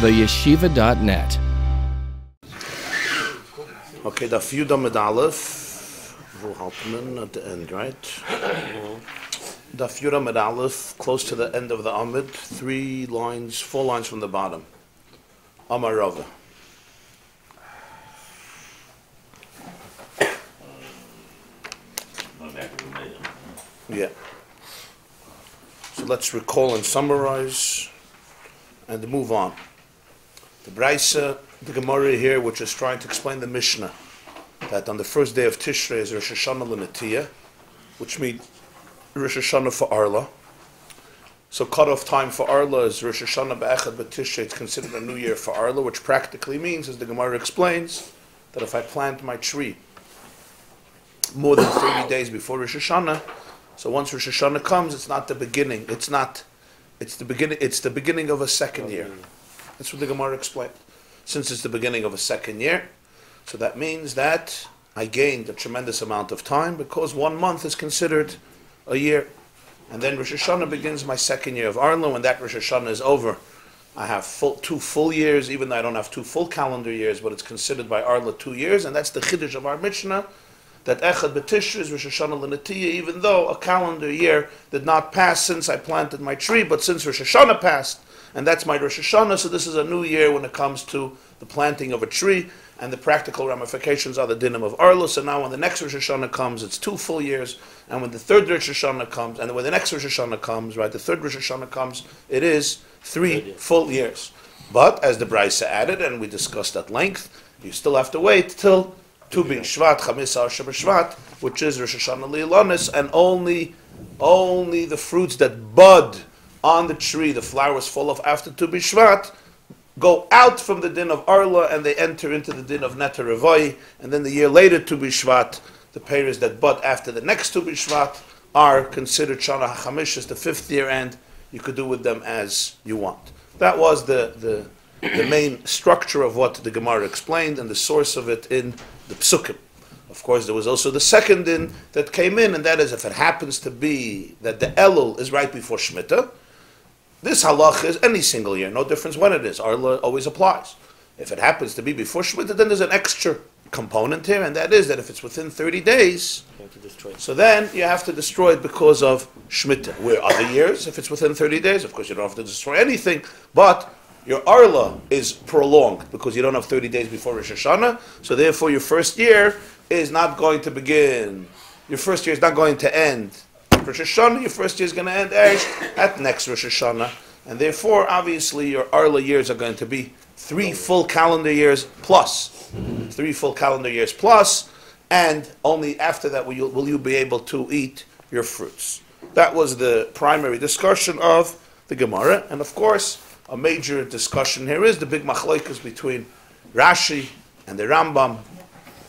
theyeshiva.net. Okay, the Yudam Med Aleph, Haltman at the end, right? The Yudam Med Aleph, close to the end of the Amid, 4 lines from the bottom. Amar Rava. Yeah. So let's recall and summarize and move on. The Braisa, the Gemarah here, which is trying to explain the Mishnah, that on the first day of Tishrei is Rosh Hashanah l'Netiyah, which means Rosh Hashanah for Arlah. So cutoff time for Arlah is Rosh Hashanah b'Echad b'Tishrei. It's considered a new year for Arlah, which practically means, as the Gemarah explains, that if I plant my tree more than 30 days before Rosh Hashanah, so once Rosh Hashanah comes, it's not the beginning. It's the beginning of a second year. That's what the Gemarah explained. Since it's the beginning of a second year, so that means that I gained a tremendous amount of time because 1 month is considered a year. And then Rosh Hashanah begins my second year of Arlah. When that Rosh Hashanah is over, I have 2 full years, even though I don't have 2 full calendar years, but it's considered by Arlah 2 years, and that's the Chiddush of our Mishnah, that Echad b'Tishri is Rosh Hashanah l'Netiyah, even though a calendar year did not pass since I planted my tree, but since Rosh Hashanah passed, and that's my Rosh Hashanah, so this is a new year when it comes to the planting of a tree, and the practical ramifications are the dinim of Arlah. So now when the next Rosh Hashanah comes, it's 2 full years, and when the third Rosh Hashanah comes, and when the next Rosh Hashanah comes, right, the third Rosh Hashanah comes, it is 3 full years. But, as the Braisa added, and we discussed at length, you still have to wait till Tubi Shvat, Chamisa Asher B'Shvat, which is Rosh Hashanah Li'Ilanis, and only the fruits that bud on the tree, the flowers fall off after Tubi Shvat, go out from the din of Arlah and they enter into the din of Netar Revai, and then the year later Tubi Shvat, the peiros that bud after the next Tubi Shvat are considered Shana HaChamish, the 5th year, and you could do with them as you want. That was the main structure of what the Gemarah explained and the source of it in the Psukim. Of course, there was also the second din that came in, and that is if it happens to be that the Elul is right before Shemitah, this halach is any single year, no difference when it is. Arlah always applies. If it happens to be before Shemitah, then there's an extra component here, and that is that if it's within 30 days, you have to destroy it. So then you have to destroy it because of Shemitah. Where other years, if it's within 30 days, of course you don't have to destroy anything, but your Arlah is prolonged because you don't have 30 days before Rosh Hashanah, so therefore your first year is not going to begin. Your first year is not going to end Rosh Hashanah. Your first year is going to end at next Rosh Hashanah, and therefore, obviously, your Arlah years are going to be 3 full calendar years plus. 3 full calendar years plus, and only after that will you be able to eat your fruits. That was the primary discussion of the Gemarah, and of course, a major discussion here is the big machlokes between Rashi and the Rambam,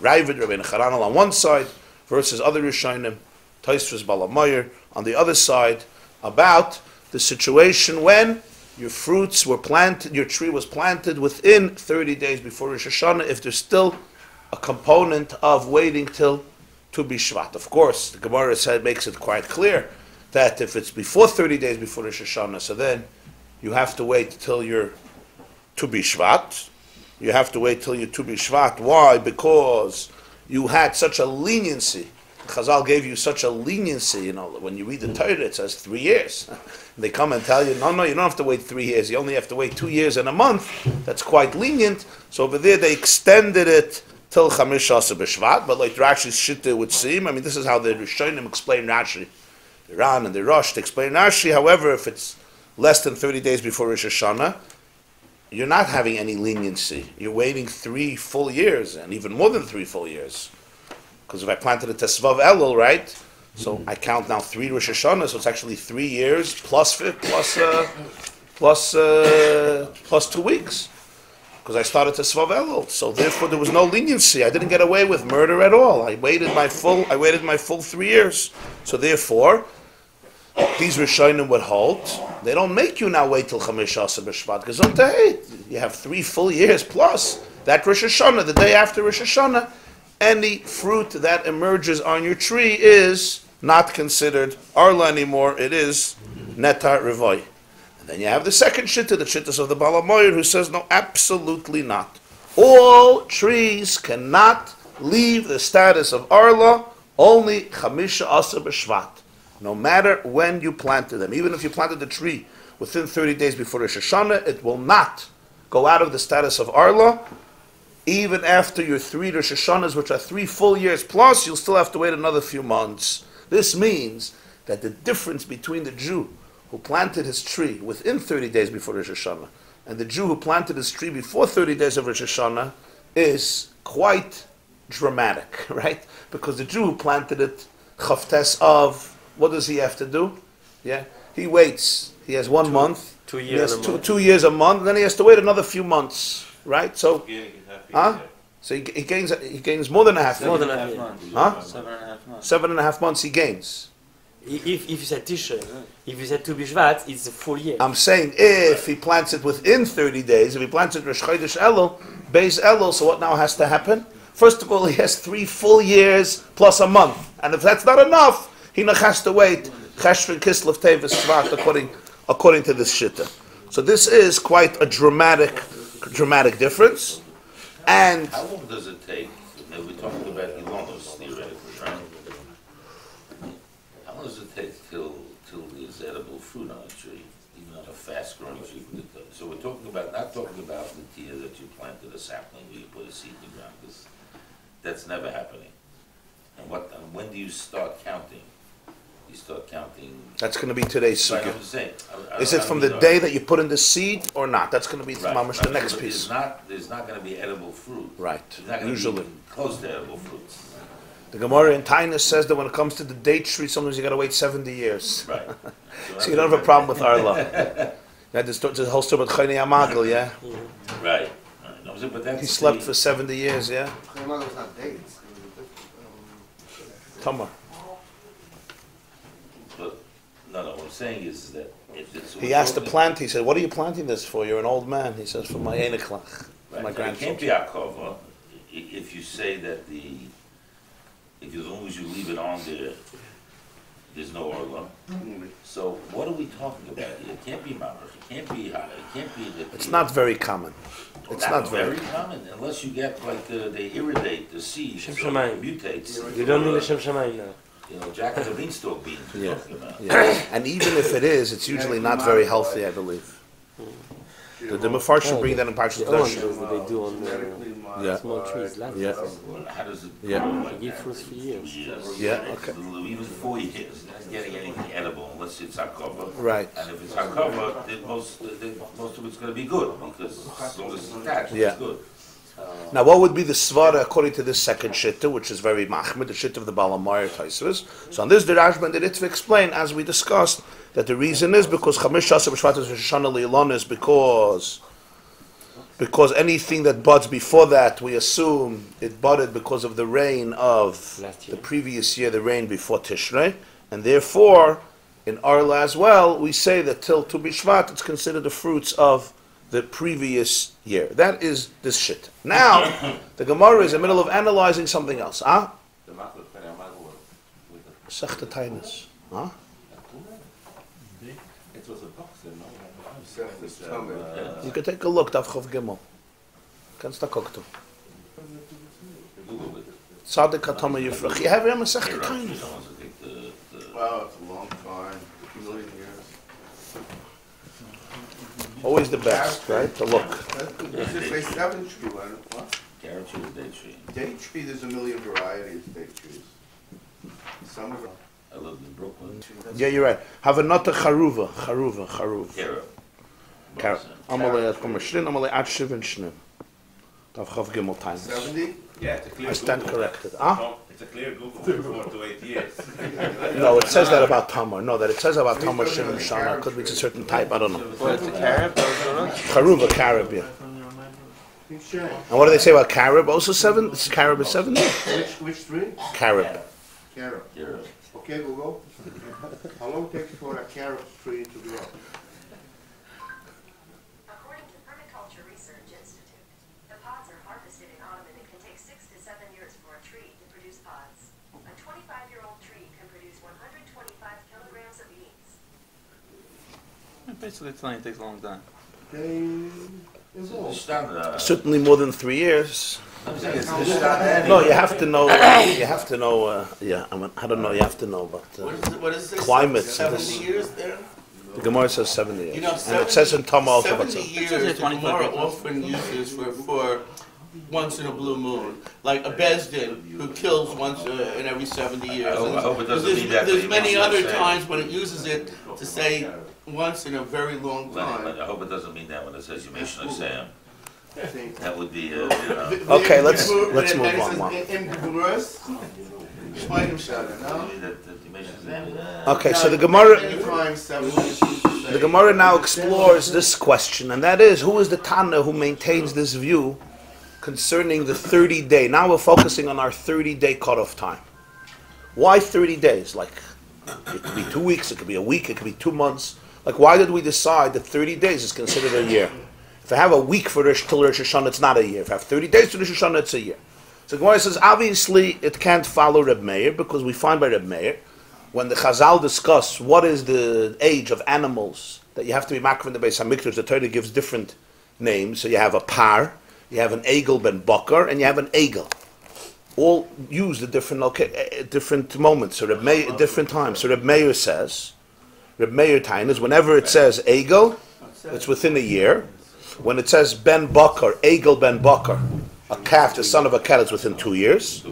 Ravid, Rabbi Charanel on one side, versus other Rishonim, Tosfos Balamayr on the other side, about the situation when your fruits were planted, your tree was planted within 30 days before Rosh Hashanah, if there's still a component of waiting till Tubi Shvat. Of course, the Gemarah makes it quite clear that if it's before 30 days before Rosh Hashanah, so then you have to wait till your Tubi Shvat. You have to wait till your Tubi Shvat. Why? Because you had such a leniency. Chazal gave you such a leniency. You know, when you read the Torah, it says 3 years. They come and tell you, no, you don't have to wait 3 years. You only have to wait 2 years and a month. That's quite lenient. So over there, they extended it till Chamish Asar B'Shvat. But like Rashi's Shitta would seem, I mean, this is how the Rishonim explain Rashi. The Ran and the Rosh to explain Rashi. However, if it's less than 30 days before Rosh Hashanah, you're not having any leniency. You're waiting 3 full years, and even more than 3 full years. Because if I planted a Tesvav Elul, right? So I count now 3 Rosh Hashanah, so it's actually 3 years plus 2 weeks. Because I started Tesvav Elul. So therefore there was no leniency. I didn't get away with murder at all. I waited my full 3 years. So therefore, these Rishonim would hold, they don't make you now wait till Chamish Asar B'Shvat, because you have 3 full years plus that Rosh Hashanah, the day after Rosh Hashanah, any fruit that emerges on your tree is not considered Arlah anymore, it is Netar Revai. Then you have the second shitta, the shittas of the Baal HaMoyer, who says, no, absolutely not. All trees cannot leave the status of Arlah, only Chamisha Asa B'Shvat. No matter when you planted them. Even if you planted the tree within 30 days before Rosh Hashanah, it will not go out of the status of Arlah. Even after your 3 Rosh Hashanahs, which are 3 full years plus, you'll still have to wait another few months. This means that the difference between the Jew who planted his tree within 30 days before Rosh Hashanah and the Jew who planted his tree before 30 days of Rosh Hashanah is quite dramatic, right? Because the Jew who planted it, Chavtes of, what does he have to do? Yeah, he waits. He has 1 month. 2 years. He has 2 years a month, and then he has to wait another few months, right? So, so he gains more than a half. More than a half month. Huh? 7.5 months. 7.5 months he gains. If you said Tisha, if you said Tu B'Shvat, it's a full year. I'm saying if he plants it within 30 days, if he plants it Rosh Chodesh Elul, Beis Elul, so what now has to happen? First of all, he has 3 full years plus a month. And if that's not enough, he has to wait Cheshvan Kislev Tevis Shvat according to this shitta. So this is quite a dramatic difference. And how long does it take? We're talking about Ilonos theoretically, right? How long does it take till there's edible fruit on a tree, even on a fast-growing tree? So we're talking about not talking about the tier that you planted a sapling where you put a seed in the ground, because that's never happening. And when do you start counting? You start counting. That's going to be today's Right, sugya. I'm just saying. Is it from the day that you put in the seed or not? That's going to be mamash the next piece. There's not going to be edible fruit. Right. There's not going Usually. to be close to edible fruits. The Gemarah in Tainus says that when it comes to the date tree, sometimes you got to wait 70 years. Right. So you don't have a problem with Arlah. That's the whole story about Chayni Amagel, yeah? Right. No, but that's He slept for 70 years, yeah? Amagel was not dates. Tamar. But no, what I'm saying is that if it's... He asked the plant, he said, what are you planting this for? You're an old man. He says, for my Einiklach, Right. my It can't grandchildren. be akova if you say that if as long as you leave it on there, there's no orla. So what are we talking about here? It can't be mamach. It can't be high. It can't be... It's not very common. It's not very common unless you get like they irradiate the seed, so it Shemayim. mutates. You don't need a Shem Shamayim now. You know, Jack of the beanstalk beans we're talking about. Yeah. And even if it is, it's usually not very healthy, I believe. The Mefarshim bring that in Parshas The oranges Kedoshim. that they do on the Yeah. small trees. Like Yeah. How does it Yeah. grow They like give that? fruits for years. Yeah, okay. Even 4 years, not getting anything edible unless it's hakova. Right. And if it's hakova, then most of it's going to be good because as long as it's attached, Yeah. it's good. Now, what would be the svara according to this second shitta, which is very machmid, the shitta of the Baal HaMayer Taisvus? So on this, the Rashba and the Ritva explain, as we discussed, that the reason is because Chamish Shasa B'Shvat is Rosh Hashanah Le'ilon is because anything that buds before that, we assume it budded because of the rain of Last year. the previous year, the rain before Tishrei, and therefore, in Arlah as well, we say that till Tu B'Shvat, it's considered the fruits of the previous year. That is this shit. Now, the Gemarah is in the middle of analyzing something else. Huh? Sechta Tainus. Huh? It was a box, You can take a look, Daf Chav Gimel. Kannst da gucken. Google it. Tzaddik Hatama Yifrach. You have him a Sechta Tainus. Wow, it's a long time, a million years. Always the best, right? To look. Let's just say 7 tree, what? Carrot tree or date tree? Date tree, there's a million varieties of date trees. Some of them. I lived in Brooklyn. Yeah, you're right. Have another charuva. Carrot. Carrot. Amalei at Komashrin, Amalei at Shivin Shnim. Daf Chav Gimel Tainus. 70? Yeah, it's a clear I stand Google. corrected. Huh? No, it's a clear Google for 4 to 8 years. No, it says that about Tamar. No, that it says about Tamar Shivin Shana. Could be a certain type, I don't know. What, the carrot? Charuva, Carib, yeah. And what do they say about Carib? Also 7? This Carib is 70? Which tree? Carib. Carob. Carrot. Okay, Google. How long takes for a carob tree to grow? According to Permaculture Research Institute, the pods are harvested in autumn and it can take 6 to 7 years for a tree to produce pods. A 25-year-old tree can produce 125 kilograms of beans. Basically, it's not, it takes a long time. They evolve. Certainly more than 3 years. No, No, you have to know. You have to know. Yeah, I don't know. You have to know, but What is it? climates. 70 years there? The Gemara says 70 years, You know, and it says in 10a also. 70 years, the Gemara often uses for once in a blue moon, like a Bezdin who kills once in every 70 years. I hope it doesn't mean that There's for many Yemeshua other Sam. times when it uses it to say once in a very long time. I hope it doesn't mean that when it says Yemeshua Sam. I think That would be, you know. Okay, let's move on. In Gemarahs, Schweigen Shana, no? Okay, so the Gemara. Anytime 70 years. The Gemara now explores this question, and that is, who is the Tana who maintains this view concerning the 30-day? Now we're focusing on our 30-day cutoff time. Why 30 days? Like, it could be 2 weeks, it could be a week, it could be 2 months. Like, why did we decide that 30 days is considered a year? If I have a week for till Rosh Hashanah, it's not a year. If I have 30 days to Rosh Hashanah, it's a year. So Gemara says, obviously, it can't follow Reb Meir, because we find by Reb Meir, when the Chazal discuss what is the age of animals that you have to be makriv in the Beis HaMikdash, the Torah gives different names. So you have a par, you have an egel ben bakar, and you have an egel. All used at different moments, so Reb Meir, at different times. So Reb Meir says, Reb Meir time is whenever it says egel, it's within a year. When it says ben bakar, egel ben bakar, a calf, the son of a cat, is within 2 years.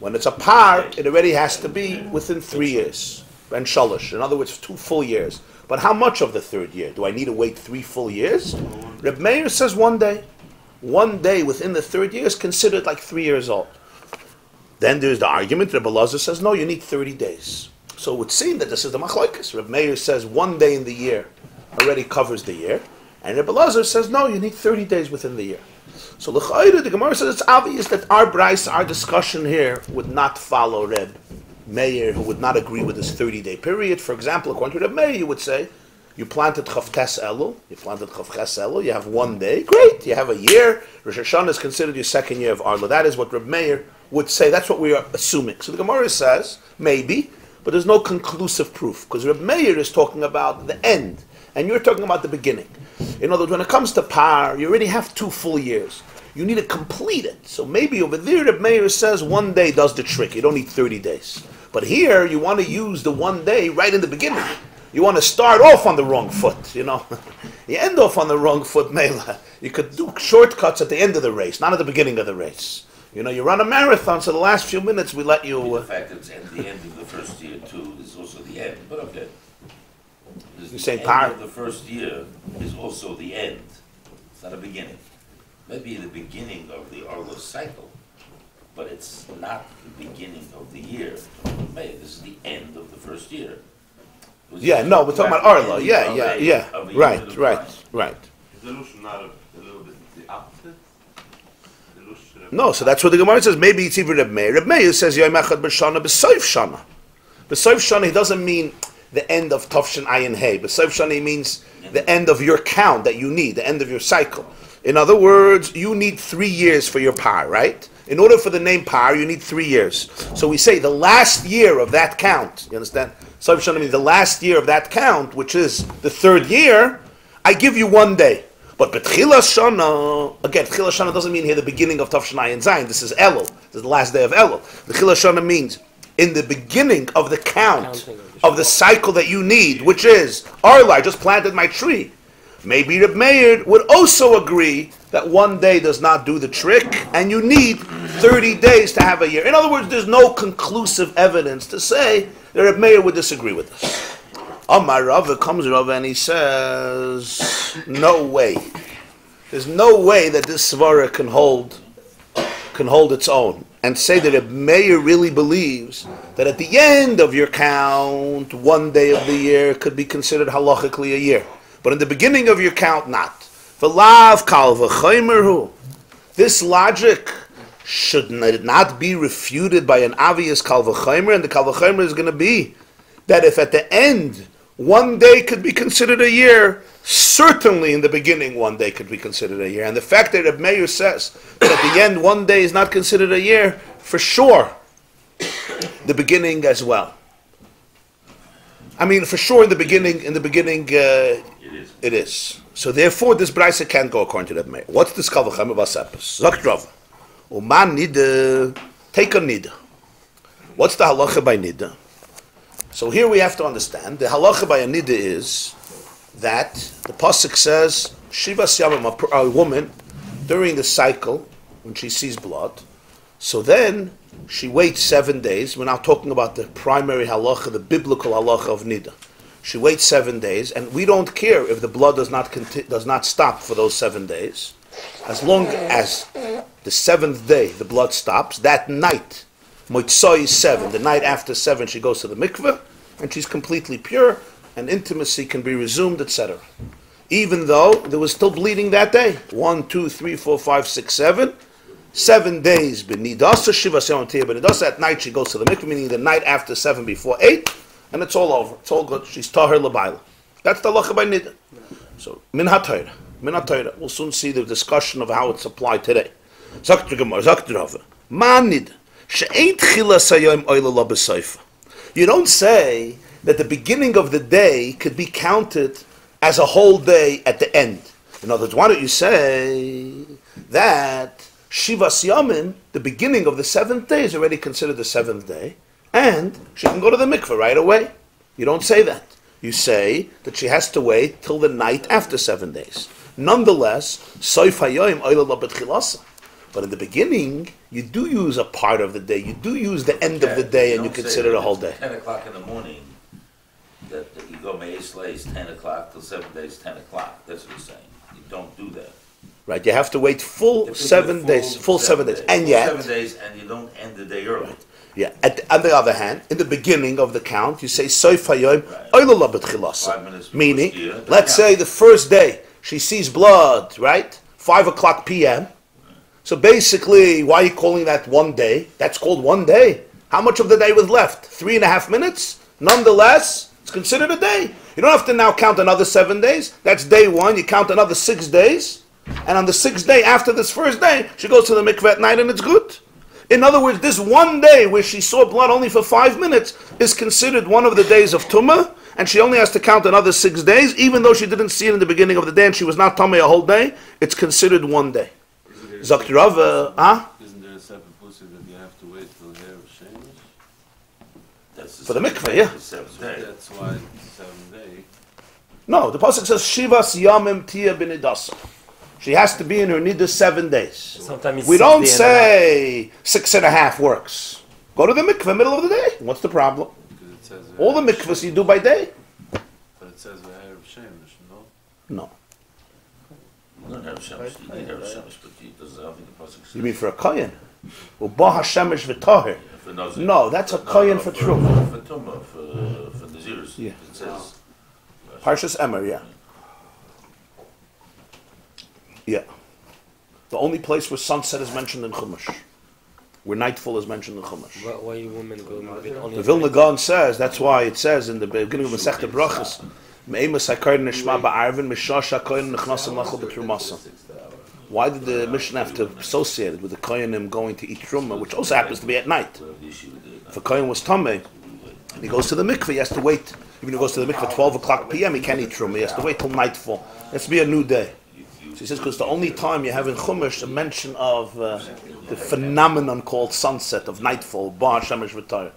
When it's a par, it already has to be within 3 years. Ben shalosh, in other words, 2 full years. But how much of the 3rd year? Do I need to wait 3 full years? Reb Meir says 1 day. 1 day within the 3rd year is considered like 3 years old. Then there's the argument. Reb Elazar says, no, you need 30 days. So it would seem that this is the machlokes. Reb Meir says 1 day in the year already covers the year. And Reb Elazar says, no, you need 30 days within the year. So the Gemara says it's obvious that our brayso, our discussion here, would not follow Reb Meir, who would not agree with this 30-day period. For example, according to Reb Meir, you would say, you planted Chavtes Elul, you have 1 day, great, you have a year. Rosh Hashanah is considered your 2nd year of Arlah. That is what Reb Meir would say. That's what we are assuming. So the Gemara says, maybe, but there's no conclusive proof, because Reb Meir is talking about the end, and you're talking about the beginning. In other words, when it comes to par, you already have 2 full years. You need to complete it. So maybe over there, Reb Meir says 1 day does the trick. You don't need 30 days. But here, you want to use the 1 day right in the beginning. You want to start off on the wrong foot, you know. You end off on the wrong foot, Mela. You could do shortcuts at the end of the race, not at the beginning of the race. You know, you run a marathon, so the last few minutes we let you... The fact that it's at the end of the first year, too, is also the end, but okay. You're saying the par? end of the first year is also the end. It's not a beginning. Maybe the beginning of the Arlah cycle, but it's not the beginning of the year. This is the end of the first year. Yeah, no, we're talking about Arlah. Yeah. Right. Is the Lush not a little bit the opposite? The Lush No, so that's what the Gemara says. Maybe it's even Reb Meir. Reb Meir says Yom Echad B'Shana B'Soif Shana. B'Soif Shana, he doesn't mean the end of Tavshin Ayin Hey. B'Soif Shana, he means the end of your count that you need, the end of your cycle. In other words, you need 3 years for your par, right? In order for the name par, you need 3 years. So we say the last year of that count, you understand? Soif Shana means the last year of that count, which is the 3rd year, I give you 1 day. But B'Tchilas Shana, again, B'Tchilas Shana doesn't mean here the beginning of Tavshin Ayin Zayin. This is Elul. This is the last day of Elul. B'Tchilas Shana means in the beginning of the count of the cycle that you need, which is Arlah, I just planted my tree. Maybe Reb Meir would also agree that 1 day does not do the trick, and you need 30 days to have a year. In other words, there's no conclusive evidence to say that Reb Meir would disagree with us. Amar Rava, comes Rava and he says, no way. There's no way that this svara can hold its own and say that Reb Meir really believes that at the end of your count, 1 day of the year could be considered halachically a year. But in the beginning of your count, not. V'lav kal v'chaymerhu. This logic should not be refuted by an obvious kal v'chaymer, and the kal v'chaymer is going to be that if at the end 1 day could be considered a year, certainly in the beginning 1 day could be considered a year. And the fact that Reb Meir says that at the end 1 day is not considered a year, for sure, the beginning as well. I mean, for sure, in the beginning, It is. it is. So therefore, this brisa can't go according to Rabbi Meir. What's this kavachem of asapus? Zakt Rav, uman nida, take a nida. What's the halacha by nida? So here we have to understand the halacha by a nida is that the pasuk says shivas yamim, a woman during the cycle when she sees blood. So then she waits 7 days. We're now talking about the primary halacha, the biblical halacha of nida. She waits 7 days, and we don't care if the blood does not stop for those 7 days, as long as the 7th day the blood stops. That night, Motzai is 7. The night after 7, she goes to the mikveh, and she's completely pure, and intimacy can be resumed, etc. Even though there was still bleeding that day. 1, 2, 3, 4, 5, 6, 7. 7 days benidasa shivas yom tiyah benidasa. At night she goes to the mikveh, meaning the night after 7 before 8, and it's all over. It's all good. She's tahir l'bayla. That's the halacha by nida. So min haTorah. We'll soon see the discussion of how it's applied today. Zakt Gemarah, Zakt Rav, ma nida she'ein tchilas hayom oila la b'seifa. You don't say that the beginning of the day could be counted as a whole day at the end. In other words, why don't you say that Shivas Yamim, the beginning of the 7th day, is already considered the 7th day, and she can go to the mikveh right away? You don't say that. You say that she has to wait till the night after 7 days. Nonetheless, Soif Hayoim Oila La B'tchilasa. But in the beginning, you do use a part of the day. You do use the end of the day, and you consider the whole day. 10 o'clock in the morning, that you go Me'ez Leis 10 o'clock till 7 days, 10 o'clock. That's what he's saying. You don't do that. Right, you have to wait full 7 days, full 7 days, and yet 7 days, and you don't end the day early. Yeah. On the other hand, in the beginning of the count, you say Soif Hayoim Oila La B'tchilasa. 5 minutes before Meaning, Shkia, let's say the first day she sees blood, right? 5 o'clock p.m. So basically, why are you calling that 1 day? That's called 1 day. How much of the day was left? 3.5 minutes. Nonetheless, it's considered a day. You don't have to now count another 7 days. That's day 1. You count another 6 days. And on the 6th day, after this first day, she goes to the mikveh at night and it's good. In other words, this 1 day where she saw blood only for 5 minutes is considered one of the days of Tumah, and she only has to count another 6 days, even though she didn't see it in the beginning of the day and she was not Tumah a whole day, it's considered 1 day. Zakt Rav, Isn't there a separate pussy that you have to wait till hair of Shemesh? That's For the mikveh, yeah. the 7th day. That's why it's 7 day. No, the pasuk says Shivas Yamim Tiyah Benidasa. She has to be in her nida 7 days. Sometimes We don't say 6.5 works. Go to the mikveh middle of the day. What's the problem? Because it says All the mikvahs you do by day. But it says the hair of Shemesh, no? No. You don't have Shemesh. You need to have Shemesh, but it doesn't have the pasuk says. You mean for a kohen? Uba Hashemesh v'tahir. For Nazir. No, that's a kohen for truma. For Tumah, for Nazirus. Yeah. It says. Parshas Emer, yeah. Yeah. The only place where sunset is mentioned in Chumash, where nightfall is mentioned in Chumash. Why women go with only The Vilna Gaon says, that's why it says in the beginning of Masechta Brachas, why did the Mishnah have to associate it with the Kohanim going to eat Truma, which also happens to be at night? If a Kohen was Tameh, and he goes to the mikveh, he has to wait. Even if he goes to the mikveh at 12 o'clock p.m., he can't eat Truma. He has to wait till nightfall. It has to be a new day. So he says, because the only time you have in Chumash a mention of the phenomenon called sunset, of nightfall, Ba Shemesh v'Tayr.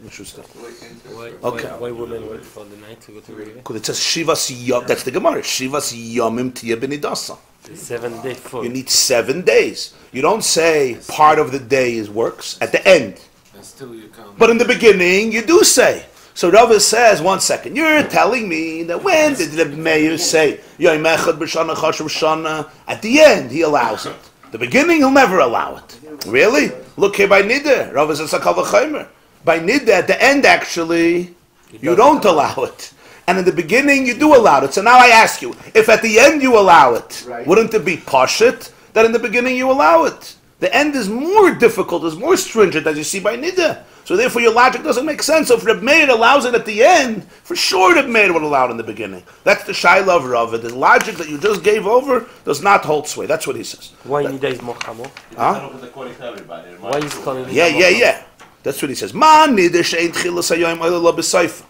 Interesting. Why women wait for the night to go to the Because it says Shivas Yom, that's the Gemarah, Shivas Yomim Tiyah Benidasa. 7 day full. You need 7 days. You don't say part of the day is works at the end. And still you count. But in the beginning, you do say. So Rava says, 1 second, you're telling me that when did the mayor say, Yom Echad B'Shana Chashav Shana? At the end, he allows it. The beginning, he'll never allow it. Really? Look here by Niddah. Rava says, Sakal V'Chaymer. By Niddah, at the end, actually, you don't allow it. And in the beginning, you do allow it. So now I ask you, if at the end you allow it, wouldn't it be pashut that in the beginning you allow it? The end is more difficult, is more stringent, as you see by Niddah. So therefore your logic doesn't make sense. So if Reb Meir allows it at the end, for sure Reb Meir would allow it in the beginning. That's the Shaila of Rava. The logic that you just gave over does not hold sway. That's what he says. Why Nida is more chamo? Huh? Why is calling it Yeah. That's what he says. Ma nidr she'ein tchilas hayom oila b'seifa.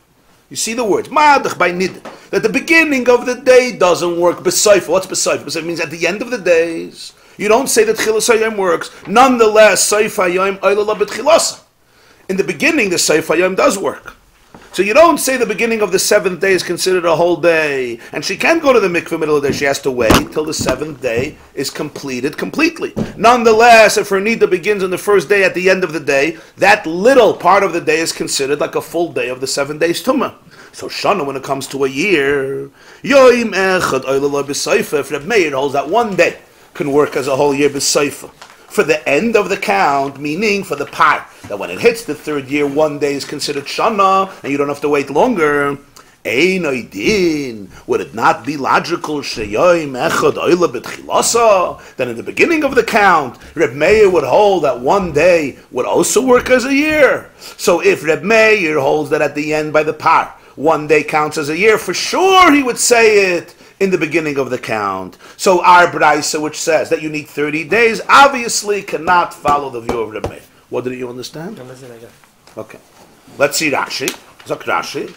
You see the words. Ma'adach by nidr. That the beginning of the day doesn't work. B'seifa. What's b'seifa? B'seifa means at the end of the days. You don't say that tchilas hayom works. Nonetheless, seifa hayom oila b'tchilasa. In the beginning, the seifa hayom does work. So you don't say the beginning of the seventh day is considered a whole day, and she can't go to the mikveh middle of the day. She has to wait till the seventh day is completed completely. Nonetheless, if her nida begins on the first day at the end of the day, that little part of the day is considered like a full day of the 7 days tumah. So Shana, when it comes to a year, Yoim Echad Oilala B'Seifa, if Reb Meir holds that one day can work as a whole year B'Seifa. For the end of the count, meaning for the par, that when it hits the third year, 1 day is considered Shana, and you don't have to wait longer. Ein oidin, would it not be logical, Sheyoim Echad Oila B'Tchilasa, that in the beginning of the count, Reb Meir would hold that 1 day would also work as a year. So if Reb Meir holds that at the end by the par, 1 day counts as a year, for sure he would say it in the beginning of the count. So our Braisa, which says that you need 30 days, obviously cannot follow the view of Rabbi. What did you understand? Okay. Let's see Rashi. Zok Rashi.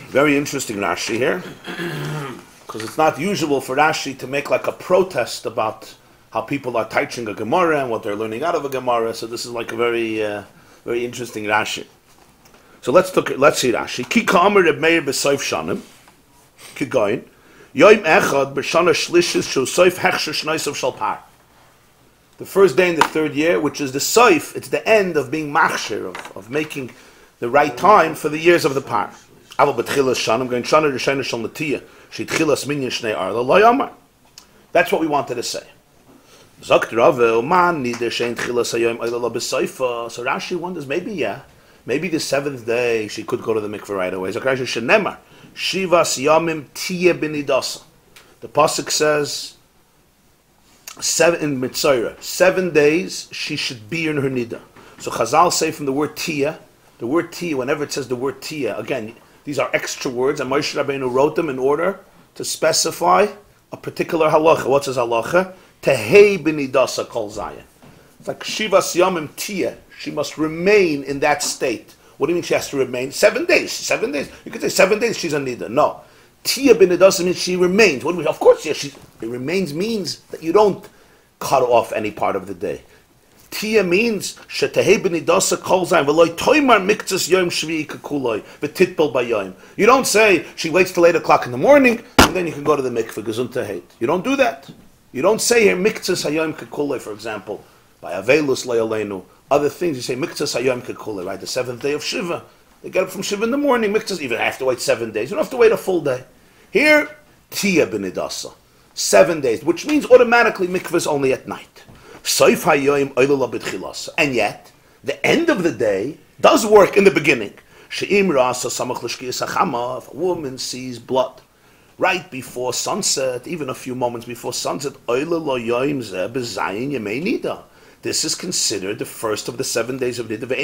Very interesting Rashi here. Because it's not usual for Rashi to make like a protest about how people are teaching a Gemarah and what they're learning out of a Gemarah. So this is like a very, very interesting Rashi. So let's see Rashi. Ki ka'amar Reb Meir b'soif shanim. Ki goyin. Yoim echad b'shana shlishis shul soif hechsher shnoisav shal par. The first day in the third year, which is the soif, it's the end of being machshir, of making the right time for the years of the par. Aval b'tchilas shanim, goyin shana rishayna shal natiyah, she tchilas minyan shnei arlah lo yamar. That's what we wanted to say. Zokt Rave, man nider shein tchilas hayom oilala b'soifa. So Rashi wonders, maybe the seventh day she could go to the mikveh right away. So Rashi shenemar shivas yamim tiyeh b'nidasa. The pasuk says 7 in Mitzorah, 7 days she should be in her nida. So Chazal say from the word tiyeh, whenever it says the word tiyeh, again, these are extra words, and Moshe Rabbeinu wrote them in order to specify a particular halacha. What's his halacha? Tehei b'nidasa kol zayin. It's like shivas yamim tiyeh. She must remain in that state. What do you mean she has to remain? 7 days. 7 days. You could say 7 days she's a nida. No. Tiyah b'nidasa means she remains. What do we? Of course, yes. It remains means that you don't cut off any part of the day. Tiyah means shetehei b'nidasa kol zayin v'loy toimar miktzas yom shvi'i kakuloi v'titbel bayom. You don't say she waits till 8 o'clock in the morning and then you can go to the mikveh gesundheit. You don't do that. You don't say here miktzas hayom kakuloi, for example, by avelus le'aleinu. Other things, you say miktzas hayom kakuloi, right? The 7th day of Shiva. They get up from Shiva in the morning, miktzas, even have to wait 7 days. You don't have to wait a full day. Here, tiyah b'nidasa. 7 days, which means automatically mikvah is only at night. Soif hayom oilala b'tchilasa. And yet, the end of the day does work in the beginning. She'im rasa samach l'shkiyas hachama. If a woman sees blood right before sunset, even a few moments before sunset, oilala yom zeh b'zayin yemei nida. This is considered the first of the 7 days of Nida.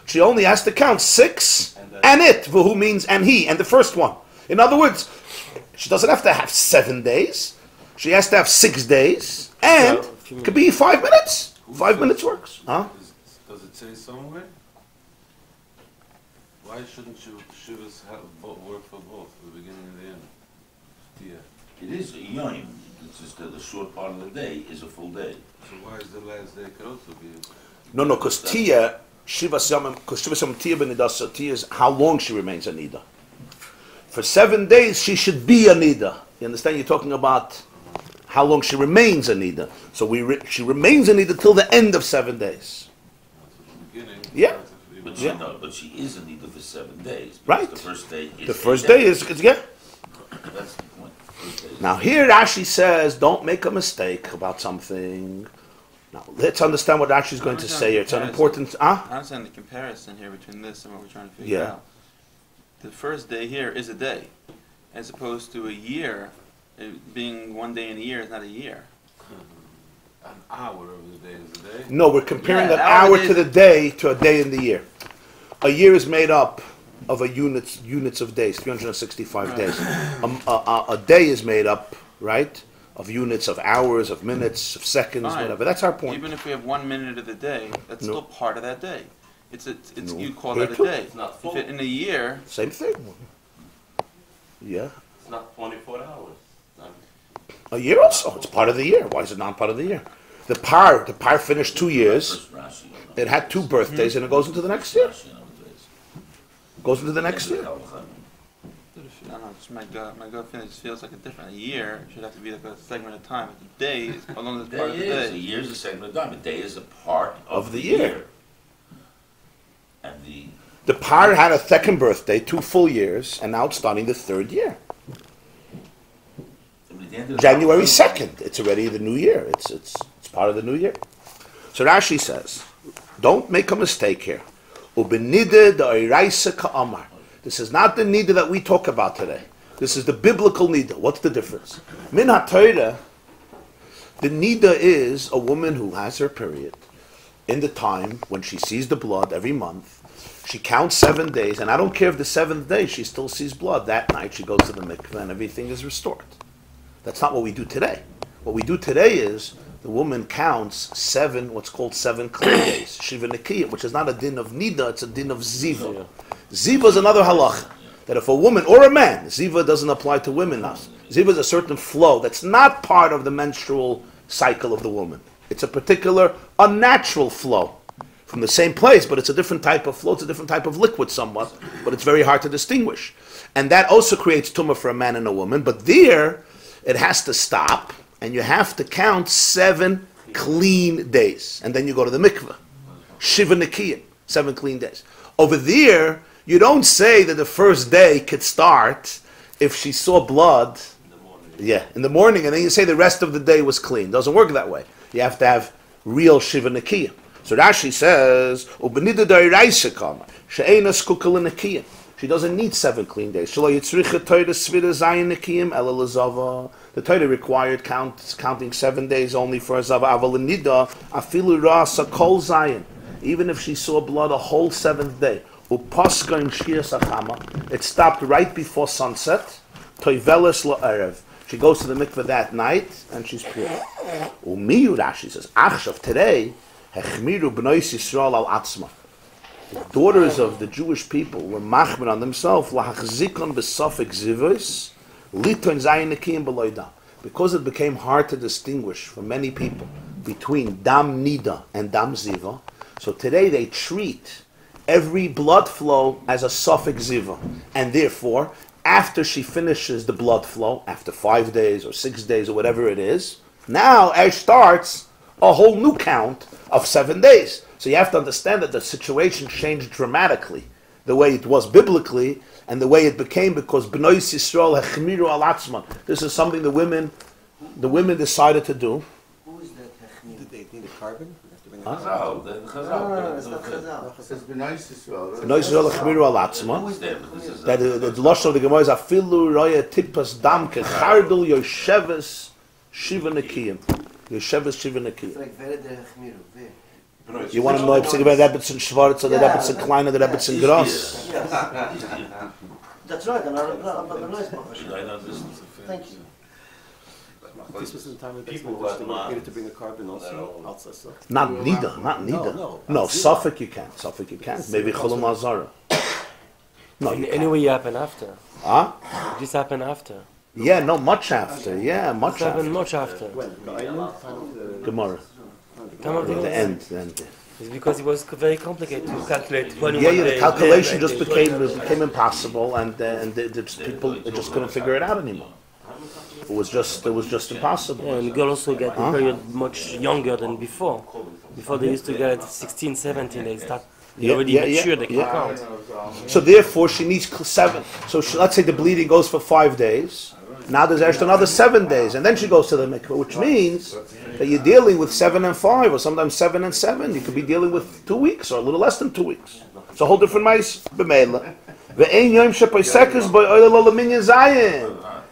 She only has to count 6 and it. V'hu means and he, and the first one. In other words, she doesn't have to have 7 days. She has to have 6 days, and it could be 5 minutes. 5 minutes works. Huh? Does it say somewhere? Why shouldn't Shivas work for both, the beginning and the end? Yeah. It is a yom. It's just that the short part of the day is a full day. So why is the last day could also be? No, because Tiyah, Shivas Yamim Tiyah b'nidasa, Tiyah is how long she remains a nida. For 7 days she should be a nida. You understand? You're talking about how long she remains a nida. So she remains a nida till the end of 7 days. Yeah. But she is a nida for 7 days. Right. The first day is. The first day is yeah. That's the point. Now here Rashi says, don't make a mistake about something. Now let's understand what Rashi is going to say here. It's an important. I understand the comparison here between this and what we're trying to figure out. The first day here is a day, as opposed to a year. Being 1 day in a year is not a year. An hour of the day is a day. No, we're comparing an hour to the day to a day in the year. A year is made up of a units of days, 365 days. A day is made up, right, of units, of hours, of minutes, of seconds, Fine. whatever. That's our point. Even if we have 1 minute of the day, that's No. still part of that day. It's No. you call Here that a too. day. It's not If full. it, in a year, Same thing. Yeah. It's not 24 hours. A year also. It's part of the year. Why is it not part of the year? The par finished 2 years. First Rashi, It had 2 birthdays, and it goes into the next year. Rashi, Goes into the next year. I don't know, just my gut feeling just feels like a different. A year should have to be like a segment of time. A day is along as part of the Day is, a day. year is a segment of time, a day is a part Of of the the year. year. And The par had a second birthday, 2 full years, and now it's starting the 3rd year. at the end of the January day- 2nd. It's already the new year. It's part of the new year. So Rashi says, don't make a mistake here. Ubenide da'iraisa ka'amar. This is not the nida that we talk about today. This is the biblical nida. What's the difference? Min ha'Torah, the nida is a woman who has her period in the time when she sees the blood every month. She counts 7 days, and I don't care if the 7th day she still sees blood. That night she goes to the mikveh and everything is restored. That's not what we do today. What we do today is the woman counts 7, what's called 7 clean days, Shiva Nikiyah, which is not a din of nida, it's a din of ziva. Ziva is another halacha, that if a woman or a man, ziva doesn't apply to women now. Ziva is a certain flow that's not part of the menstrual cycle of the woman. It's a particular unnatural flow from the same place, but it's a different type of flow, it's a different type of liquid somewhat, but it's very hard to distinguish. And that also creates tumah for a man and a woman, but there, it has to stop, and you have to count 7 clean days. And then you go to the mikveh. Shiva Nikiyah, 7 clean days. Over there, you don't say that the first day could start if she saw blood in the morning, and then you say the rest of the day was clean. Doesn't work that way. You have to have real Shiva Nikiyah. So Rashi says, "Ubenida da'iraisa kama she'ena skukah l'nikiyah." She doesn't need 7 clean days. The Torah required counting 7 days only for a zava. Even if she saw blood a whole 7th day, it stopped right before sunset. She goes to the mikveh that night and she's pure. Rashi says, Achshav today, the daughters of the Jewish people were machmir on themselves because it became hard to distinguish for many people between dam nida and dam ziva. So today they treat every blood flow as a suffix ziva, and therefore after she finishes the blood flow, after 5 days or 6 days or whatever it is, now Ash starts a whole new count of 7 days. So you have to understand that the situation changed dramatically, the way it was biblically, and the way it became because B'nai Yisrael hechmiru al atzman. This is something the women decided to do. Who is that hechmiru? Did they need a carbon? Chazal, the Chazal. It's not Chazal. It says B'nai Yisrael. B'nai Yisrael hechmiru al atzman. That the Lashon of the Gemarah is afilu roya tipas dam kechardul yosheves shiva nekiyim. Yosheves shiva It's nekiyim. like Vere de hechmiru. Vere. You want to know if it's about Rebbetzin Schwartz or the Rebbetzin Klein or the Rebbetzin Gross? That's right, and I'm not Thank you. This was in the time of People the who have needed to bring the carbon also. Outside. Not Nida, not Nida. No, Suffolk you can. Suffolk you can. Maybe Cholam Azara. No, you can't. Anyway, it happened after. Huh? This happened after. Yeah, no, much after. Yeah, much It happened after. much after. Gemara. Time of The end. It's because it was very complicated to calculate. Yeah, the calculation just became impossible, and the people just couldn't figure it out anymore. It was just impossible. Yeah, and the girl also get the period much younger than before. Before they used to get it 16, 17, they start already mature, they can count. So therefore, she needs 7. So let's say the bleeding goes for 5 days. Now there's actually another 7 days, and then she goes to the mikveh, which means that you're dealing with 7 and 5, or sometimes 7 and 7. You could be dealing with 2 weeks, or a little less than 2 weeks. It's a whole different mice.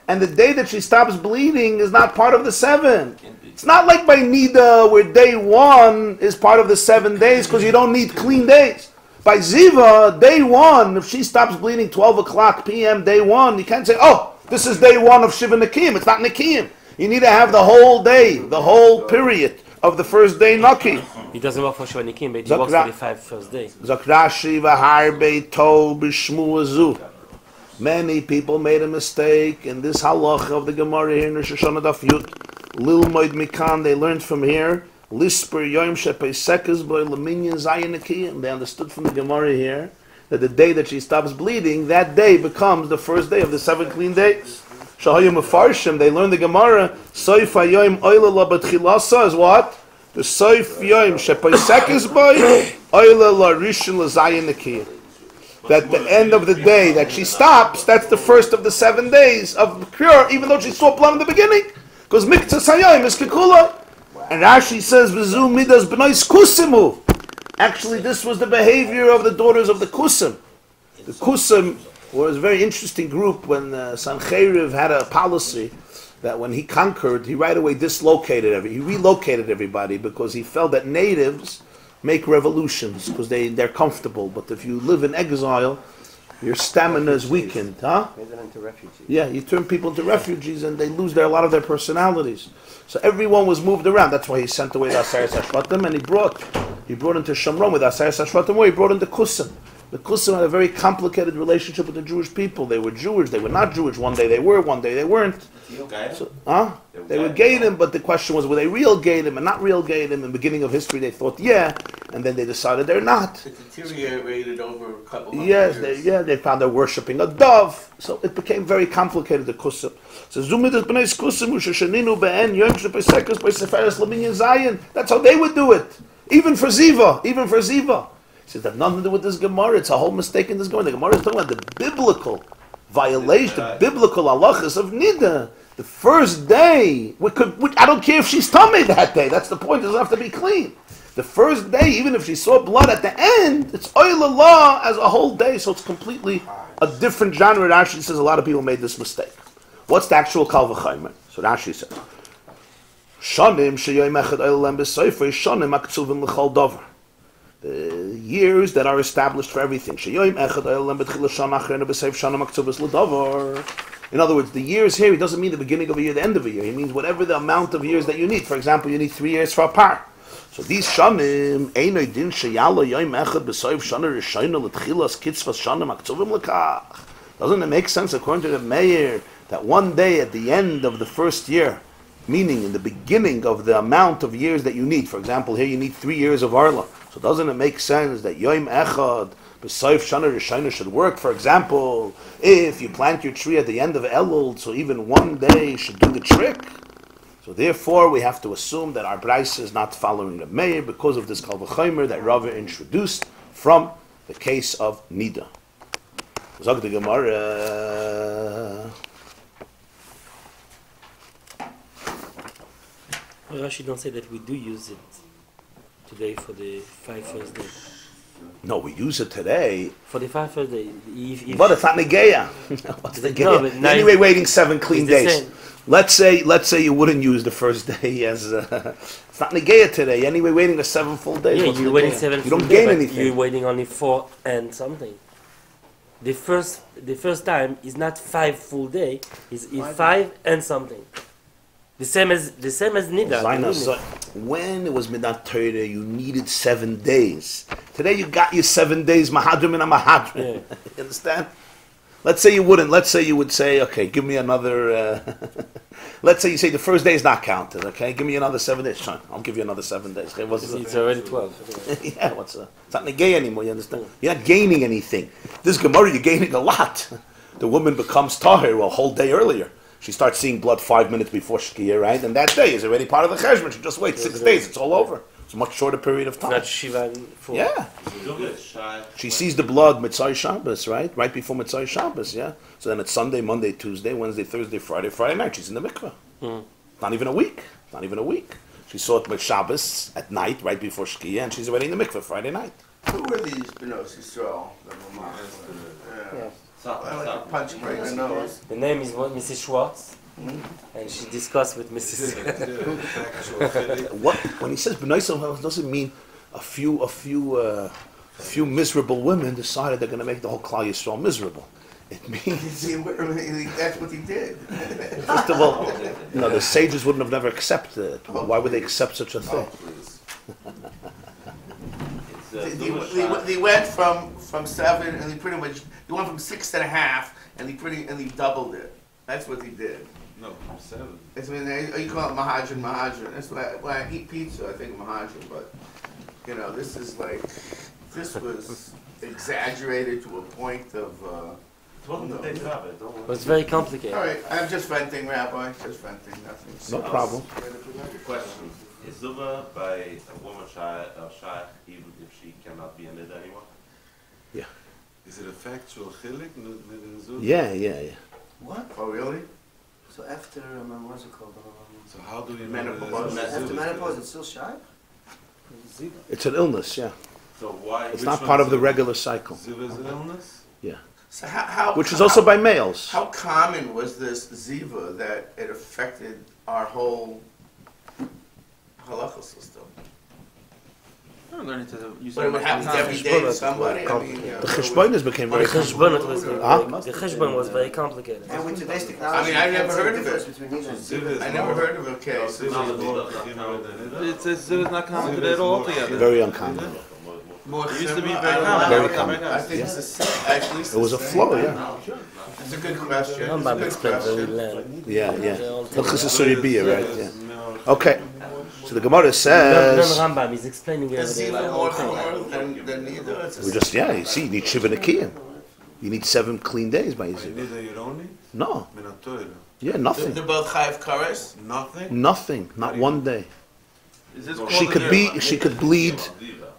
And the day that she stops bleeding is not part of the 7. It's not like by Nida, where day 1 is part of the 7 days, because you don't need clean days. By Ziva, day 1, if she stops bleeding 12 o'clock p.m. day 1, you can't say, oh, this is day 1 of Shiva Nikiyim. It's not Nikiyim. You need to have the whole day, the whole period of the first day Naki. He doesn't work for Shvanikim, but he works for the 5 first day. Zakrashi v'harbe tol b'shmu azu. Many people made a mistake in this halacha of the Gemarah here in Rosh Hashanah Daf Yud. Lil Moed Mikan, they learned from here. Lisper Yom Shepeisekes Boy Laminyan Zayin Nekiyim. They understood from the Gemarah here that the day that she stops bleeding, that day becomes the first day of the 7 clean days. Shahayim Mefarshim, they learned the Gemarah. Soif Hayoim Oila La Batchilasa is what? The Soif Yom Shepeisekes Boy Oila La Rishon La Zayin Nekiyim. That the end of the day that she stops, that's the first of the 7 days of cure, even though she saw blood in the beginning. Because Mikta Sayayim is Kikula. And Rashi says, V'zu midas b'nois kusimu. Actually, this was the behavior of the daughters of the Kusim. The Kusim was a very interesting group when Sancheriv had a policy that when he conquered, he right away he relocated everybody because he felt that natives make revolutions because they're comfortable. But if you live in exile, your stamina is weakened, huh? Made them into refugees. Yeah, you turn people into refugees and they lose a lot of their personalities. So everyone was moved around. That's why he sent away the Asaris Hashvatim and he brought into Shomron with Asaris Hashvatim, where he brought into Kusim. The Kusim had a very complicated relationship with the Jewish people. They were Jewish, they were not Jewish. One day they were, one day they weren't. So, they were Gadim, but the question was, were they real Gadim and not real Gadim? In the beginning of history they thought, yeah, and then they decided they're not. It deteriorated over a couple of years. They found they're worshipping a dove. So it became very complicated, the Kusim. So that's how they would do it. Even for Ziva. He says that has nothing to do with this Gemarah. It's a whole mistake in this Gemarah. The Gemarah is talking about the biblical violation, the biblical halachas of Nida. The first day, I don't care if she's tummy that day. That's the point. It doesn't have to be clean. The first day, even if she saw blood at the end, it's oil Allah as a whole day. So it's completely a different genre. Rashi says a lot of people made this mistake. What's the actual Kal V'chaymer? So Rashi says, Shanim sheyoim echad oilem b'sofer shanim aktsuvim l'chol dover. The years that are established for everything. Sheyoim echad oilem b'tchila shana achrena b'seif shanim aktsuvim l'dover. In other words, the years here, he doesn't mean the beginning of a year, the end of a year. He means whatever the amount of years that you need. For example, you need 3 years for a par. So these shanim, einoi din sheyalo yoim echad b'soif shana rishayna l'tchilas kitzvas shanim aktsuvim l'kach. Doesn't it make sense, according to the mayor, that one day at the end of the first year, meaning in the beginning of the amount of years that you need, for example, here you need 3 years of Arlah. So doesn't it make sense that Yom Echad, B'Soif Shana Rishayna should work? For example, if you plant your tree at the end of Elul, so even one day should do the trick. So therefore, we have to assume that our Braisa is not following the Meir because of this Kal V'chaymer that Rabbi introduced from the case of Nida. Zog the Gemarah. Rashi don't say that we do use it today for the 5 first days. No, we use it today. For the 5 first days. But it's not Negeya. What's Negeya? Anyway, waiting 7 clean days. Let's say you wouldn't use the first day as it's not Negeya today. Anyway, waiting a 7 full days. Yeah, you're waiting 7 full days. You don't gain anything. You're waiting only 4 and something. The first time is not 5 full day. It's 5 and something. The same as Nida. When it was Midnat Torah, you needed 7 days. Today you got your 7 days, Mahadrim and Mahadrim. Yeah. You understand? Let's say you wouldn't. Let's say you would say, okay, give me another. Let's say you say the first day is not counted. Okay, give me another 7 days. Sean, I'll give you another 7 days. Okay, it's already 12. Yeah, it's not negay anymore. You understand? You're not gaining anything. This Gemarah, you're gaining a lot. The woman becomes tahir a whole day earlier. She starts seeing blood 5 minutes before Shkia, right? And that day is already part of the cheshbon. She just waits 6 days. It's all over. It's a much shorter period of time. Not Shiva and 4. Yeah. She sees the blood Mitzvah Shabbos, right? Right before Mitzvah Shabbos, yeah? So then it's Sunday, Monday, Tuesday, Wednesday, Thursday, Friday night. She's in the mikveh. Not even a week. She saw it with Shabbos at night, right before Shkia, and she's already in the mikveh Friday night. Who were these Benos Yisrael? Punch right in the nose. The name is Mrs. Schwartz, and she discussed with Mrs. What when he says B'nai Yisrael doesn't mean a few miserable women decided they're going to make the whole Klal Yisrael miserable. It means That's what he did. first of all, the sages wouldn't have never accepted it. Why would they accept such a thing? He went from 7, and he went from 6.5, and he doubled it. That's what he did. No, 7. That's when you call it Mahajan. That's why when I eat pizza, I think Mahajan. But this is this was exaggerated to a point of. It's very complicated. All right, I'm just venting, Rabbi. Just venting, nothing. No problem. Question: Is Zuba by a woman shayach even if she cannot be a nida anymore? Yeah. Is it a factual chilik? Yeah. What? Oh, really? So after, what's it called? So how do you Menopause. After menopause, it's still shy? It's an illness, yeah. So why? It's not part of the regular cycle. Ziva is an illness? Yeah. So how Which is also by males. How common was this ziva that it affected our whole halacha system? I'm learning to use But it would happen every day to somebody. I mean, The cheshbonos became very complicated. The cheshbon was very complicated. And with today's technology, I never heard of difference it. between neither. I never heard of a case. It's not common today at all altogether. Very uncommon. It used to be similar, very I don't common. know. Very common. I think at least It was a flow, yeah. It's a good question. Rambam It's a good explains very question. well. Yeah. Hilchos Suribiyah, right? Yeah. Okay. So the Gemara Then says, Rambam is explaining Is everything. ziva more common than neither? It's a- we just, you see, you need Shiva Nekiyim. You need 7 clean days by Yisrael. Nida you don't need? No. Minatoira. Yeah, nothing. They're both chayiv kares. Nothing? Nothing. Not one day. Is this She could bleed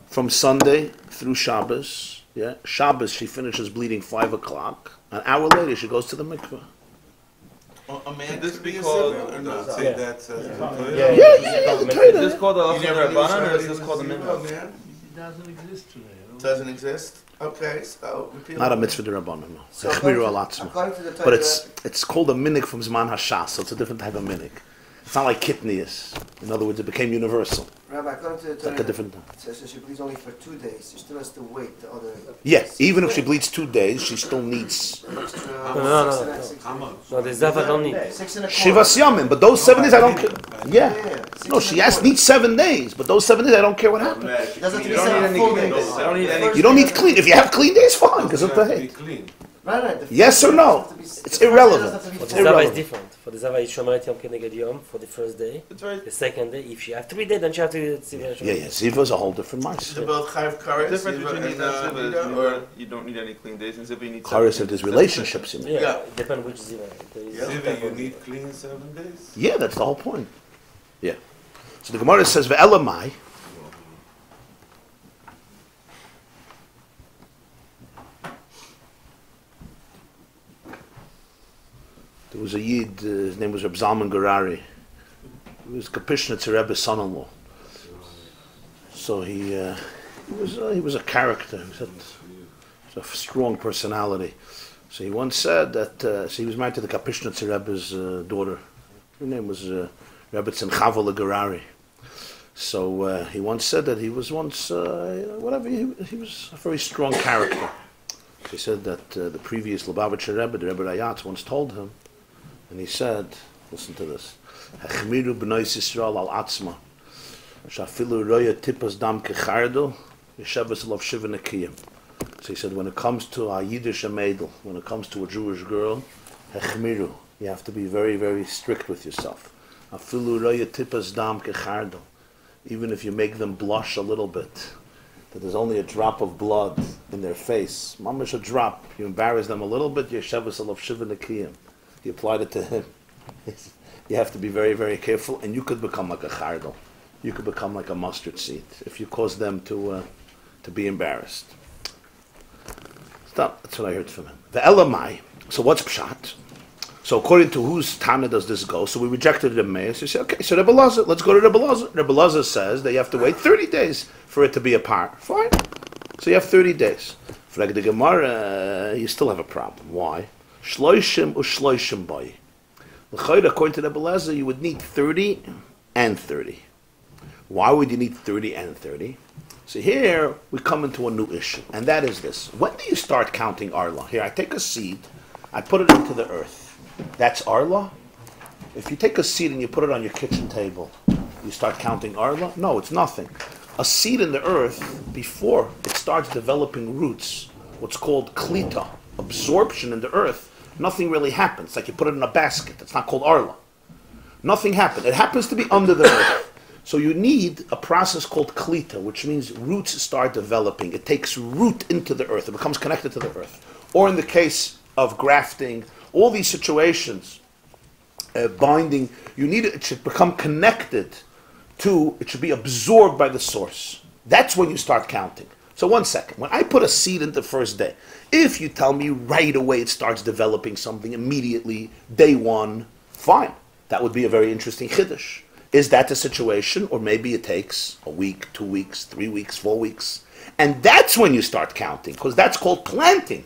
from Sunday through Shabbos. Yeah. Shabbos, she finishes bleeding 5 o'clock. An hour later, she goes to the mikveh. A man Could this could be be a called- ziva or not? Say Yeah. that says Is this called the You Alchim never knew Rabbanan or is somebody this called the was a Minhag? ziva, man? It doesn't exist today. Doesn't exist? Okay, so. Not a mitzvah d'Rabbanan, no. So Chmiru alatzma. according to the Torah, But it's called a minik from Zman Hashas, so it's a different type of minik. It's not like kitnius. In other words, it became universal. Rabbi, according to the It's like a Torah, different. it says that she bleeds only for 2 days. She still has to wait the other Yes, even if she bleeds 2 days, she still needs extra No. 6 How much? No, the Zava don't need. 6 and a Shivas Yamim. But those 7 days, I don't care. Yeah. Yeah. No, she needs 7 days, but those 7 days, I don't care what happens. She doesn't have to be You don't 7 need full any days. clean. You don't need clean. If you have clean days, fine, because of the It has to be hate. clean. Right. The Yes first or day no? doesn't have to be- It's the first day irrelevant. doesn't have to be For the full. Zava is irrelevant. different. For the Zava is Shomaret Yom Keneged Yom for the first day. It's very The second day, if she have 3 days, then she have to. Yeah. Ziva is a whole different mice. They're both chayiv The kares. difference ziva between and, Nida and Ziva is or you don't need any clean days, and Ziva you need Charis, seven if there's days. relationships in it. Yeah, Yeah. it depends which Ziva. There is Ziva, type you of need clean 7 days? Yeah, that's the whole point. Yeah. So the Gemara says, "Ve'elamai." There was a Yid, his name was Reb Zalman Gerari. He was Kapishna's Rebbe's son-in-law. So he was a character. He had a strong personality. So he once said that so he was married to the Kapishna's Rebbe's daughter. Her name was Rebbetzin Chavala Gerari. So he once said that he was once he was a very strong character. He said that the previous Lubavitcher Rebbe, the Rebbe Rayatz, once told him, and he said, listen to this, "Hechmiru b'nois Yisrael al atzma, shafilu roya tipas dam kechardo, yeshavas alav shiva nekiyim." So he said, when it comes to a Yiddish maidel, when it comes to a Jewish girl, hechmiru, you have to be very, very strict with yourself. Afilu roya tipas dam kechardo, even if you make them blush a little bit, that there's only a drop of blood in their face, mamish a drop, you embarrass them a little bit, yeshavas alav shiva nekiyim. He applied it to him. You have to be very, very careful, and you could become like a chardal. You could become like a mustard seed if you cause them to be embarrassed. Stop. That's what I heard from him. The elamai. So what's pshat? So according to whose Tana does this go? So we rejected the Meir. So you say, okay, so Rebbe Lazar, let's go to Rebbe Lazar. Rebbe Lazar says that you have to wait 30 days for it to be a par. Fine. So you have 30 days. For the Gemarah, you still have a problem. Why? Shloishim u'shloishim boy. According to Rebbe Lazar, you would need 30 and 30. Why would you need 30 and 30? So here we come into a new issue, and that is this. When do you start counting Arlah? Here, I take a seed, I put it into the earth. That's Arlah. If you take a seed and you put it on your kitchen table, you start counting Arlah? No, it's nothing. A seed in the earth, before it starts developing roots, what's called klita, absorption in the earth, nothing really happens. Like you put it in a basket. It's not called Arlah. Nothing happened. It happens to be under the earth. So you need a process called klita, which means roots start developing. It takes root into the earth. It becomes connected to the earth. Or in the case of grafting, all these situations, binding, you need it should become connected to, it should be absorbed by the source. That's when you start counting. So 1 second, when I put a seed in the first day, if you tell me right away it starts developing something immediately, day one, fine. That would be a very interesting chiddush. Is that the situation? Or maybe it takes a week, 2 weeks, 3 weeks, 4 weeks. And that's when you start counting, because that's called planting.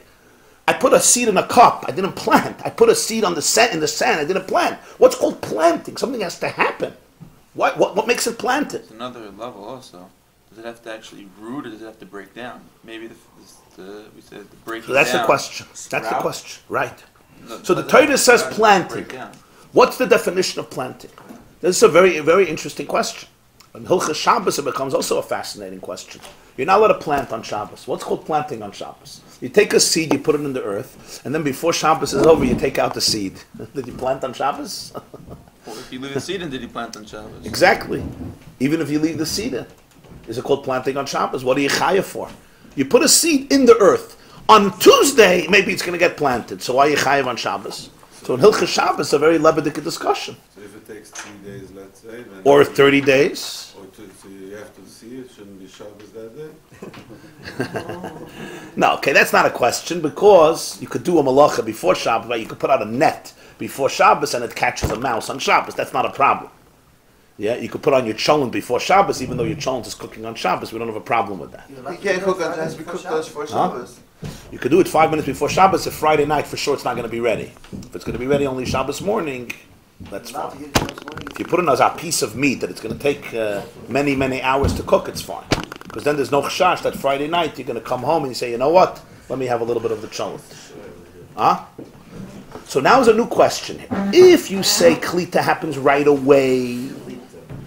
I put a seed in a cup, I didn't plant. I put a seed on in the sand, I didn't plant. What's called planting? Something has to happen. What makes it planted? It's another level also. Does it have to actually root or does it have to break down? Maybe we said the breaking So that's down. the question. Sprout? That's the question, right. No, So the does it Torah says have to planting. break down? What's the definition of planting? This is a very, very interesting question. In Hilchas Shabbos, it becomes also a fascinating question. You're not allowed to plant on Shabbos. What's called planting on Shabbos? You take a seed, you put it in the earth, and then before Shabbos is over, you take out the seed. Did you plant on Shabbos? Or if you leave the seed in, did you plant on Shabbos? Exactly. Even if you leave the seed in. Is it called planting on Shabbos? What are you chayav for? You put a seed in the earth. On Tuesday, maybe it's going to get planted. So why are you chayav on Shabbos? So in Hilchas Shabbos, it's a very lebedik discussion. So if it takes 3 days, let's say, then Or 30 days. Or so you have to see it. Shouldn't be Shabbos that day. No, okay, that's not a question, because you could do a malacha before Shabbos, right? You could put out a net before Shabbos and it catches a mouse on Shabbos. That's not a problem. Yeah, you could put on your cholent before Shabbos, even though your cholent is cooking on Shabbos. We don't have a problem with that. You can't cook on that. We cook those for Shabbos. You could do it 5 minutes before Shabbos. If Friday night, for sure, it's not going to be ready. If it's going to be ready only Shabbos morning, that's fine. If you put it as a piece of meat that it's going to take many, many hours to cook, it's fine. Because then there's no chashash that Friday night you're going to come home and you say, you know what? Let me have a little bit of the cholent. Huh? So now is a new question here. If you say klita happens right away,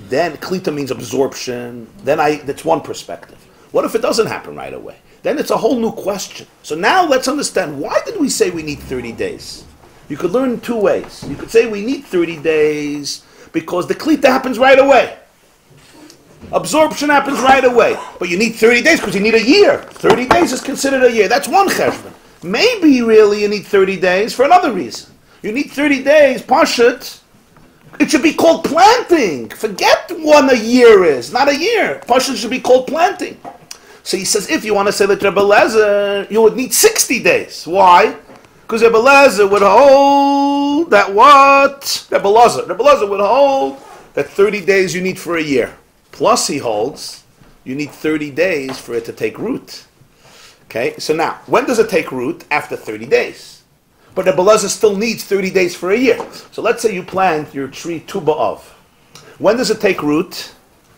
then klita means absorption. Then that's one perspective. What if it doesn't happen right away? Then it's a whole new question. So now let's understand, why did we say we need 30 days? You could learn 2 ways. You could say we need 30 days because the klita happens right away. Absorption happens right away. But you need 30 days because you need a year. 30 days is considered a year. That's one cheshbon. Maybe really you need 30 days for another reason. You need 30 days, pashut. It should be called planting. Forget what a year is. Not a year. Pashut should be called planting. So he says, if you want to say that Rebbe Lezer, you would need 60 days. Why? Because Rebbe Lezer would hold that what? Rebbe Lezer would hold that 30 days you need for a year. Plus he holds, you need 30 days for it to take root. Okay, so now, when does it take root? After 30 days. But Rebbe Lezer still needs 30 days for a year. So let's say you plant your tree Tu B'Av. When does it take root?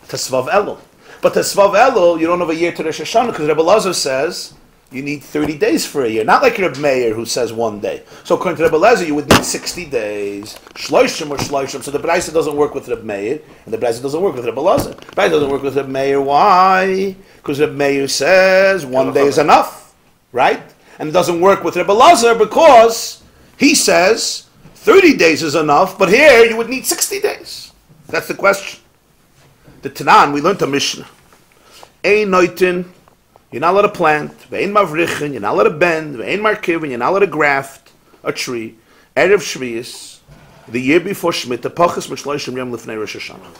Tesvav Elul. But Tesvav Elul, you don't have a year to Rosh Hashanah, because Rebbe Lezer says you need 30 days for a year. Not like Reb Meir, who says 1 day. So according to Rebbe Lezer, you would need 60 days. Shloishim or Shloishim. So the Braisa doesn't work with Reb Meir, and the Braisa doesn't work with Rebbe Lezer. The Braisa doesn't work with Reb Meir. Why? Because Reb Meir says 1 day is enough, right? And it doesn't work with Rebbe Lezer because he says 30 days is enough, but here you would need 60 days. That's the question. The Tanan, we learned a Mishnah. Ein noitin, you're not allowed to plant. Ve'ein mavrichin, you're not allowed to bend. Ve'ein markivin, you're not allowed to graft a tree. Erev Shviyas, the year before Shemitah, pachas mishloishim yom lifnei Rosh Hashanah.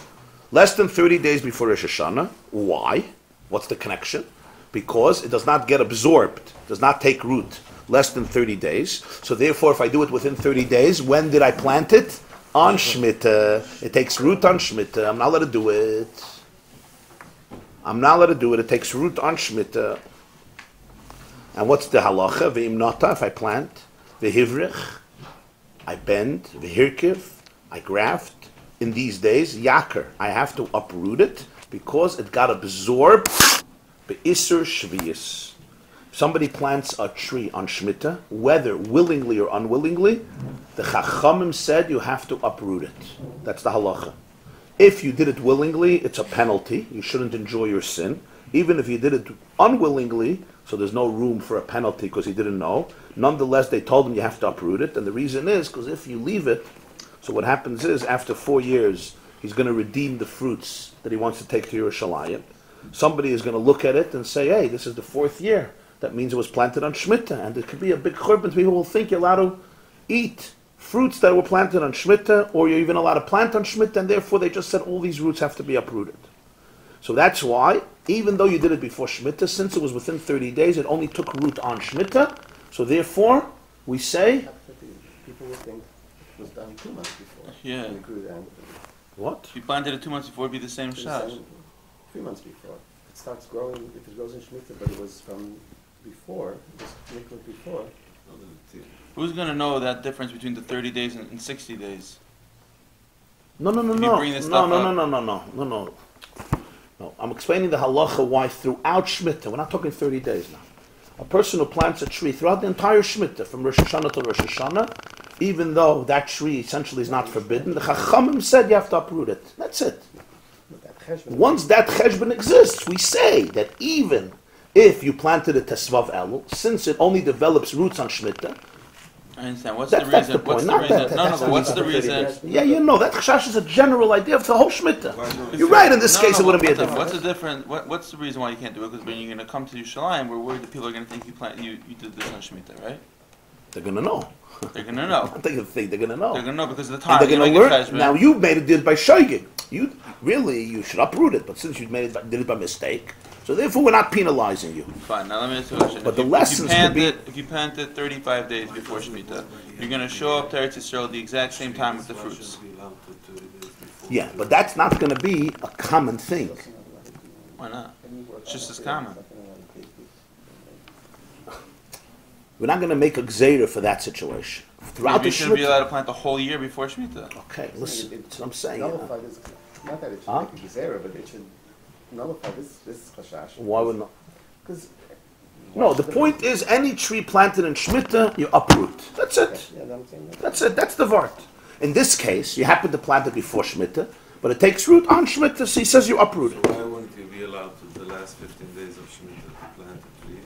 Less than 30 days before Rosh Hashanah. Why? What's the connection? Because it does not get absorbed, does not take root. Less than 30 days. So therefore, if I do it within 30 days, when did I plant it? On Shemitah. It takes root on Shemitah. I'm not allowed to do it. I'm not allowed to do it. It takes root on Shemitah. And what's the halacha? Ve'im nata, if I plant. Ve'hivrich, I bend. Ve'hirkiv, I graft. In these days, yakar, I have to uproot it because it got absorbed. Be'isur shviyas. somebody plants a tree on Shemitah, whether willingly or unwillingly, the Chachamim said you have to uproot it. That's the halacha. If you did it willingly, it's a penalty. You shouldn't enjoy your sin. Even if you did it unwillingly, so there's no room for a penalty because he didn't know, nonetheless, they told him you have to uproot it. And the reason is because if you leave it, so what happens is after 4 years, he's going to redeem the fruits that he wants to take to Yerushalayim. Somebody is going to look at it and say, hey, this is the 4th year. That means it was planted on Shemitah. And it could be a big churban. People will think you're allowed to eat fruits that were planted on Shemitah, or you're even allowed to plant on Shemitah, and therefore they just said all these roots have to be uprooted. So that's why, even though you did it before Shemitah, since it was within 30 days, it only took root on Shemitah. So therefore, we say... People would think it was done 2 months before. Yeah. What? If you planted it 2 months before, it'd be the same shash. 3 months before. It starts growing, if it grows in Shemitah, but it was from before, it was sprinkled before. Who's going to know that difference between the 30 days and 60 days? No. I'm explaining the halacha why throughout Shemitah, we're not talking 30 days now. A person who plants a tree throughout the entire Shemitah, from Rosh Hashanah to Rosh Hashanah, even though that tree essentially is not forbidden, the Chachamim said you have to uproot it. That's it. Once that cheshbon exists, we say that even if you planted it Tesvav Elul, since it only develops roots on Shemitah, I understand. What's the reason? What's the reason? No, what's the reason? Yeah, that chash is a general idea of the whole Shemitah. You're right, in this case it wouldn't be a difference. What's the difference? What's the reason why you can't do it? Because when you're going to come to Yerushalayim, we're worried that people are going to think you did this on Shemitah, right? They're going to know. They're going to know. They're going to know. They're going to know because of the time. And they're going to learn. Now you made it did by shaygig. You should uproot it, but since you did it by mistake, so therefore we're not penalizing you. Fine. Now let me ask you a question. But the lessons could be... If you plant it 35 days before Shemitah, you're going to show up to Eretz Yisrael the exact same time with the fruits. Yeah, but that's not going to be a common thing. Why not? It's just as common. We're not going to make a gzeira for that situation. Throughout Maybe you shouldn't be allowed to plant the whole year before Shemitah. Okay, listen, that's what I'm saying. Nullify this, not that it should make a gzeira, but it should nullify this chashash. Why would not? Because no, the point is any tree planted in Shemitah, you uproot. That's it. Okay. Yeah, that's it. That's the vart. In this case, you happen to plant it before Shemitah, but it takes root on Shemitah, so he says you uproot it. So why wouldn't you be allowed to the last 15 days of Shemitah to plant a tree?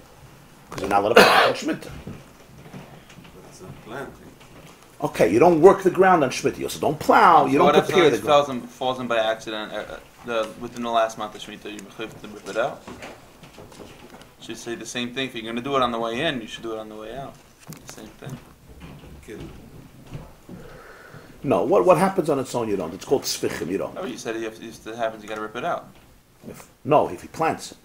Because you're not allowed to plant on Shemitah. That's not planting. Okay, you don't work the ground on Shemitah. You also don't plow. You don't prepare the ground. Falls in by accident within the last month of Shemitah. You have to rip it out. Should say the same thing. If you're going to do it on the way in, you should do it on the way out. The same thing. Kill. No, what happens on its own, you don't. It's called sfichim, you don't. Oh, you said if it happens, you got to rip it out. If he plants it.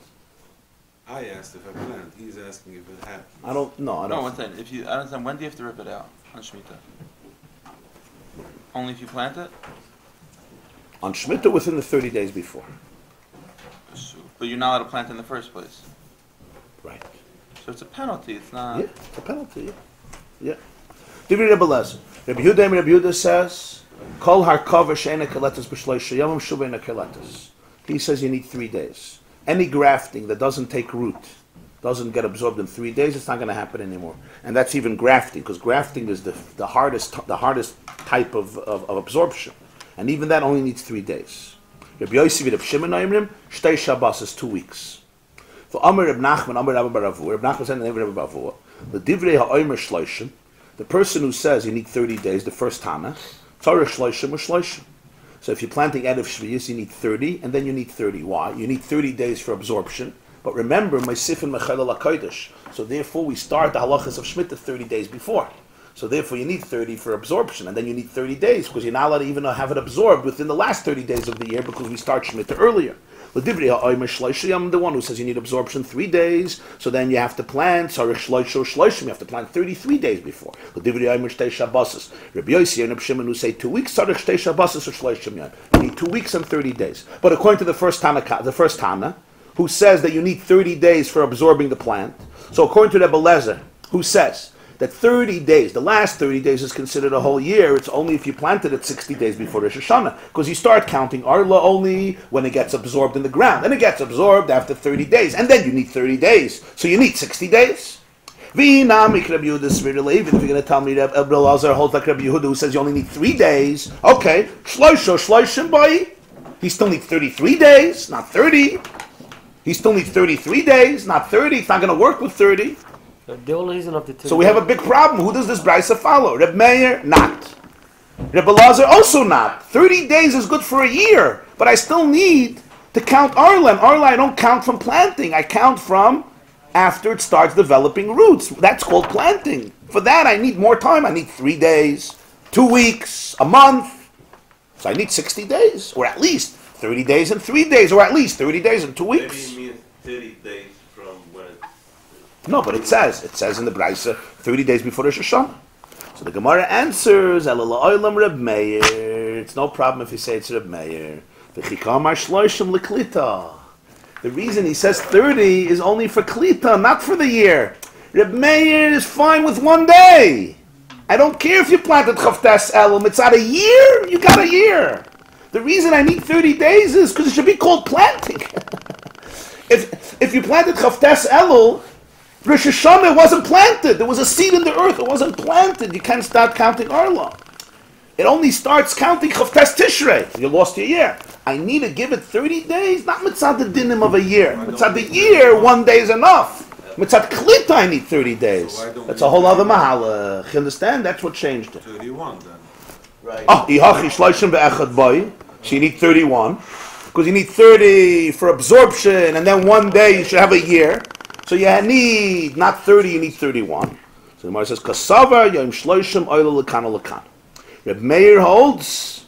I asked if I plant. He's asking if it happens. I don't. No, one thing. I don't understand. When do you have to rip it out on Shemitah? Only if you plant it? On Shemitah, within the 30 days before. But you're not allowed to plant in the first place. Right. So it's a penalty. It's not. Yeah, it's a penalty. Yeah. Divrei Rebbe Lezer. Rabbi Yehuda says, "Kol harkava she'ena keletas b'shloisha yomim shubeina keletas." He says you need 3 days. Any grafting that doesn't take root, doesn't get absorbed in 3 days, it's not going to happen anymore. And that's even grafting, because grafting is the hardest type of absorption. And even that only needs 3 days. Rabbi Yossi v'Reb Shimon oimrim, shtei Shabbos is 2 weeks. For Amar Reb Nachman, Amar Rabbi Baravur, Reb Nachman said in the name of Rabbi Baravur, the divrei ha'omer shloishim, the person who says you need 30 days, the first Tana, Torah shloishim or shloishim. So if you're planting out of Shviyas, you need 30, and then you need 30. Why? You need 30 days for absorption. But remember, Meisifin Mechel HaKodesh. So therefore, we start the halachas of Shemitah 30 days before. So therefore, you need 30 for absorption, and then you need 30 days, because you're not allowed to even have it absorbed within the last 30 days of the year, because we start Shemitah earlier. The one who says you need absorption 3 days, so then you have to plant, you have to plant 33 days before. Rabbi Yossi and Reb Shimon who say 2 weeks, you need 2 weeks and 30 days. But according to the first Tana, who says that you need 30 days for absorbing the plant, so according to Rebbe Lezer, who says that 30 days, the last 30 days is considered a whole year. It's only if you planted it 60 days before Rosh Hashanah. Because you start counting Arlah only when it gets absorbed in the ground. Then it gets absorbed after 30 days. And then you need 30 days. So you need 60 days. Even if you're going to tell me that Rabbi Elazar holds like Rabbi Yehuda who says you only need 3 days. Okay. Shloshim bai. He still needs 33 days, not 30. He still needs 33 days, not 30. It's not going to work with 30. The only reason of the 30 So we have a big problem. Who does this brisa follow? Reb Meir, not. Reb Elazar, also not. 30 days is good for a year, but I still need to count Arlah. And Arlah I don't count from planting. I count from after it starts developing roots. That's called planting. For that I need more time. I need 3 days, 2 weeks, a month. So I need 60 days, or at least 30 days and 3 days, or at least 30 days and 2 weeks. Maybe it means 30 days from when it... No, but it says in the Brisa 30 days before Rosh Hashanah. So the Gemarah answers, Reb Meir. It's no problem if you say it's Reb Meir. The reason he says 30 is only for Klita, not for the year. Reb Meir is fine with 1 day. I don't care if you planted Chavtes Elul. It's out a year, you got a year. The reason I need 30 days is because it should be called planting. If you planted Chavtes Elul, Rosh Hashanah wasn't planted. There was a seed in the earth. It wasn't planted. You can't start counting Arlah. It only starts counting Chavtes Tishrei. You lost your year. I need to give it 30 days, not mitzad the dinim of a year. Mitzad the year, 1 day is enough. Mitzad Klita, I need 30 days. That's a whole other mahalach. You understand? That's what changed it. 31 then. Right. Ihachi shloshim ve'echad boy. So you need 31. Because you need 30 for absorption, and then 1 day you should have a year. So you need not 30, you need 31. So the Gemara says, Kasava yom shloshim oila lekana lekana. Reb Meir holds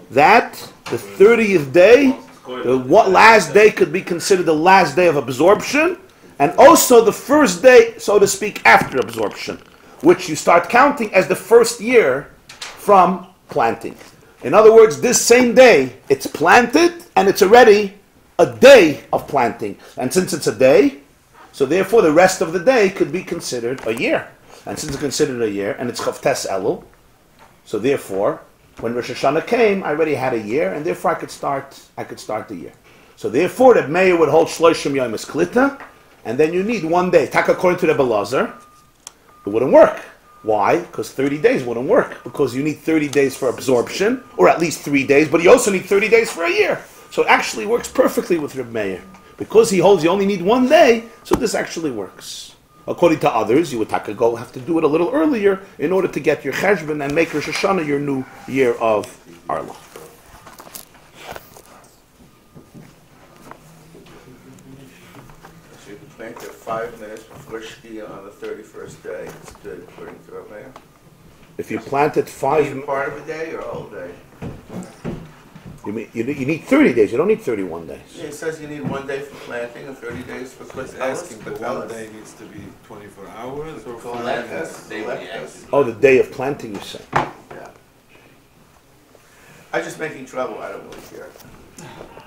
that the 30th day, the last day could be considered the last day of absorption, and also the first day, so to speak, after absorption, which you start counting as the first year from planting. In other words, this same day, it's planted, and it's already a day of planting. And since it's a day, so therefore the rest of the day could be considered a year. And since it's considered a year, and it's Chavtes Elul, so therefore, when Rosh Hashanah came, I already had a year, and therefore I could start the year. So therefore, the Meir would hold Shloshim Yom as Klita, and then you need 1 day. Tak according to the Elazar, it wouldn't work. Why? Because 30 days wouldn't work. Because you need 30 days for absorption, or at least 3 days, but you also need 30 days for a year. So it actually works perfectly with Reb Meir. Because he holds you only need 1 day, so this actually works. According to others, you would have to do it a little earlier in order to get your cheshbon and make Rosh Hashanah your new year of Arlah. So you can plant it 5 minutes before Shkia on the 31st day. It's good, according to Rabbi. If you plant it 5 Even part of a day or a whole day? you need 30 days. You don't need 31 days. Yeah, it says you need 1 day for planting and 30 days for He's asking, but 1 day needs to be 24 hours or 5 minutes? Oh, the day of planting, you say. Yeah. I'm just making trouble. I don't really care.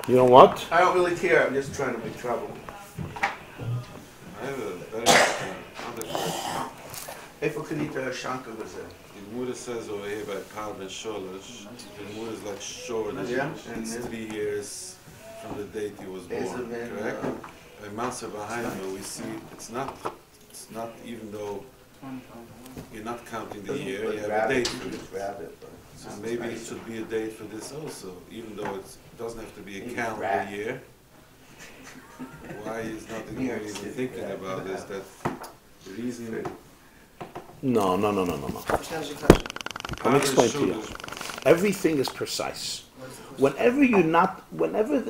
You know what? I don't really care. I'm just trying to make trouble. I have a very other question. If Kanita Shanka was there. The Gemara says over here by Pav and Sholosh, the Gemara is like sure that Yeah, it's and 3 years from the date he was Is born, it in, correct? By Maser Bahayim, we see it's not even though you're not counting the year, you have a date for it. So maybe it should be a date for this also, even though it doesn't have to be a calendar year. Why is not the Gemara even thinking about this? That the reason. No. Let me explain to you. Everything is precise. Whenever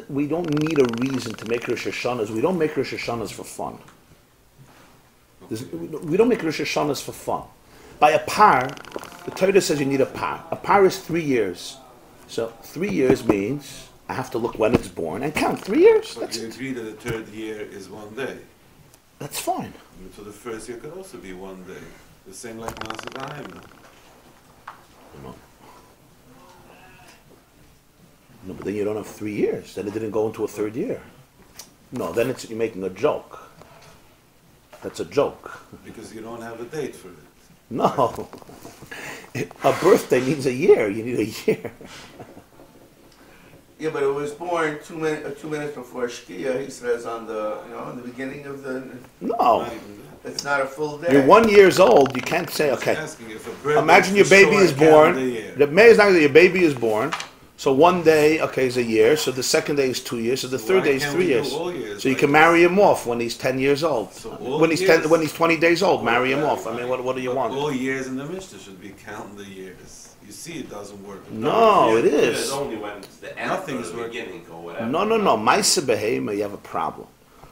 we don't need a reason to make Rosh Hashanahs, we don't make Rosh Hashanahs for fun. We don't make Rosh Hashanahs for fun. By a par, the Torah says you need a par. A par is 3 years. So 3 years means I have to look when it's born and count 3 years. But you agree that the third year is 1 day. That's fine. So the first year could also be 1 day. The same like Maser Bahayim. No, but then you don't have 3 years. Then it didn't go into a third year. No, then you're making a joke. That's a joke. Because you don't have a date for it. No. A birthday means a year. You need a year. Yeah, but it was born 2 minutes before Shkia. He says on the in the beginning of the. No. It's not a full day. You're 1 year old. You can't say okay. Imagine your baby is born. The May is not that your baby is born. So 1 day, okay, is a year. So the second day is 2 years. So the third day is 3 years. So you can marry him off when he's 10 years old. When he's 20 days old, marry him off. I mean, what do you want? All years in the Mishnah should be counting the years. You see, it doesn't work. No, it is. It's only when it's the end or the beginning or whatever. No. Maisa Behema, you have a problem.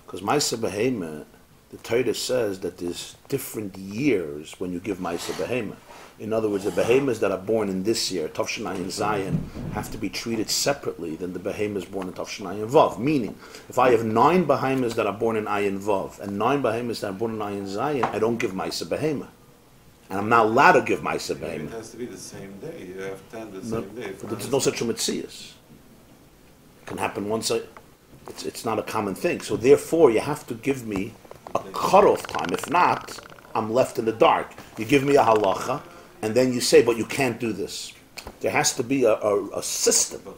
Because Maisa Behema, the Torah says that there's different years when you give Maisa Behema. In other words, the behemoths that are born in this year, Tavshanayin Zion, have to be treated separately than the behemoths born in Tavshanayin Vav. Meaning, if I have 9 behemoths that are born in Ayin Vav and 9 behemoths that are born in Ayin Zion, I don't give Maisa Behema. And I'm not allowed to give Maisa Behema. It has to be the same day. You have 10 the same day. But there's no such a Metzias. It can happen once. It's not a common thing. So therefore, you have to give me a cutoff time. If not, I'm left in the dark. You give me a halacha, and then you say, but you can't do this. There has to be a system. But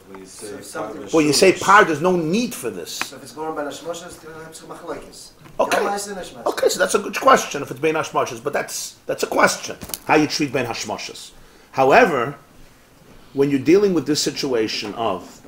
when you say par, there's no need for this. So if it's going by Nashmoshes, it's going to have machlokes. Okay, so that's a good question if it's bein hashmoshes, but that's a question how you treat bein hashmoshes. However, when you're dealing with this situation of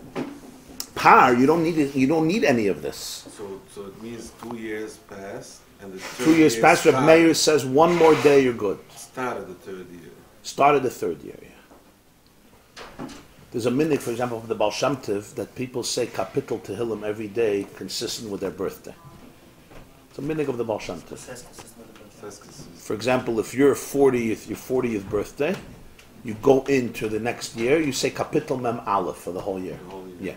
par, you don't need it, you don't need any of this. So it means 2 years pass, and the 2 years pass. Rabbi Meir says 1 more day, you're good. Started the third year. Started the third year. Yeah. There's a minhag, for example, of the Baal Shem Tov, that people say kapitel Tehillim every day, consistent with their birthday. It's a minhag of the Baal Shem Tov. For example, if your 40th birthday, you go into the next year, you say kapitel Mem Aleph for the whole year. Yeah.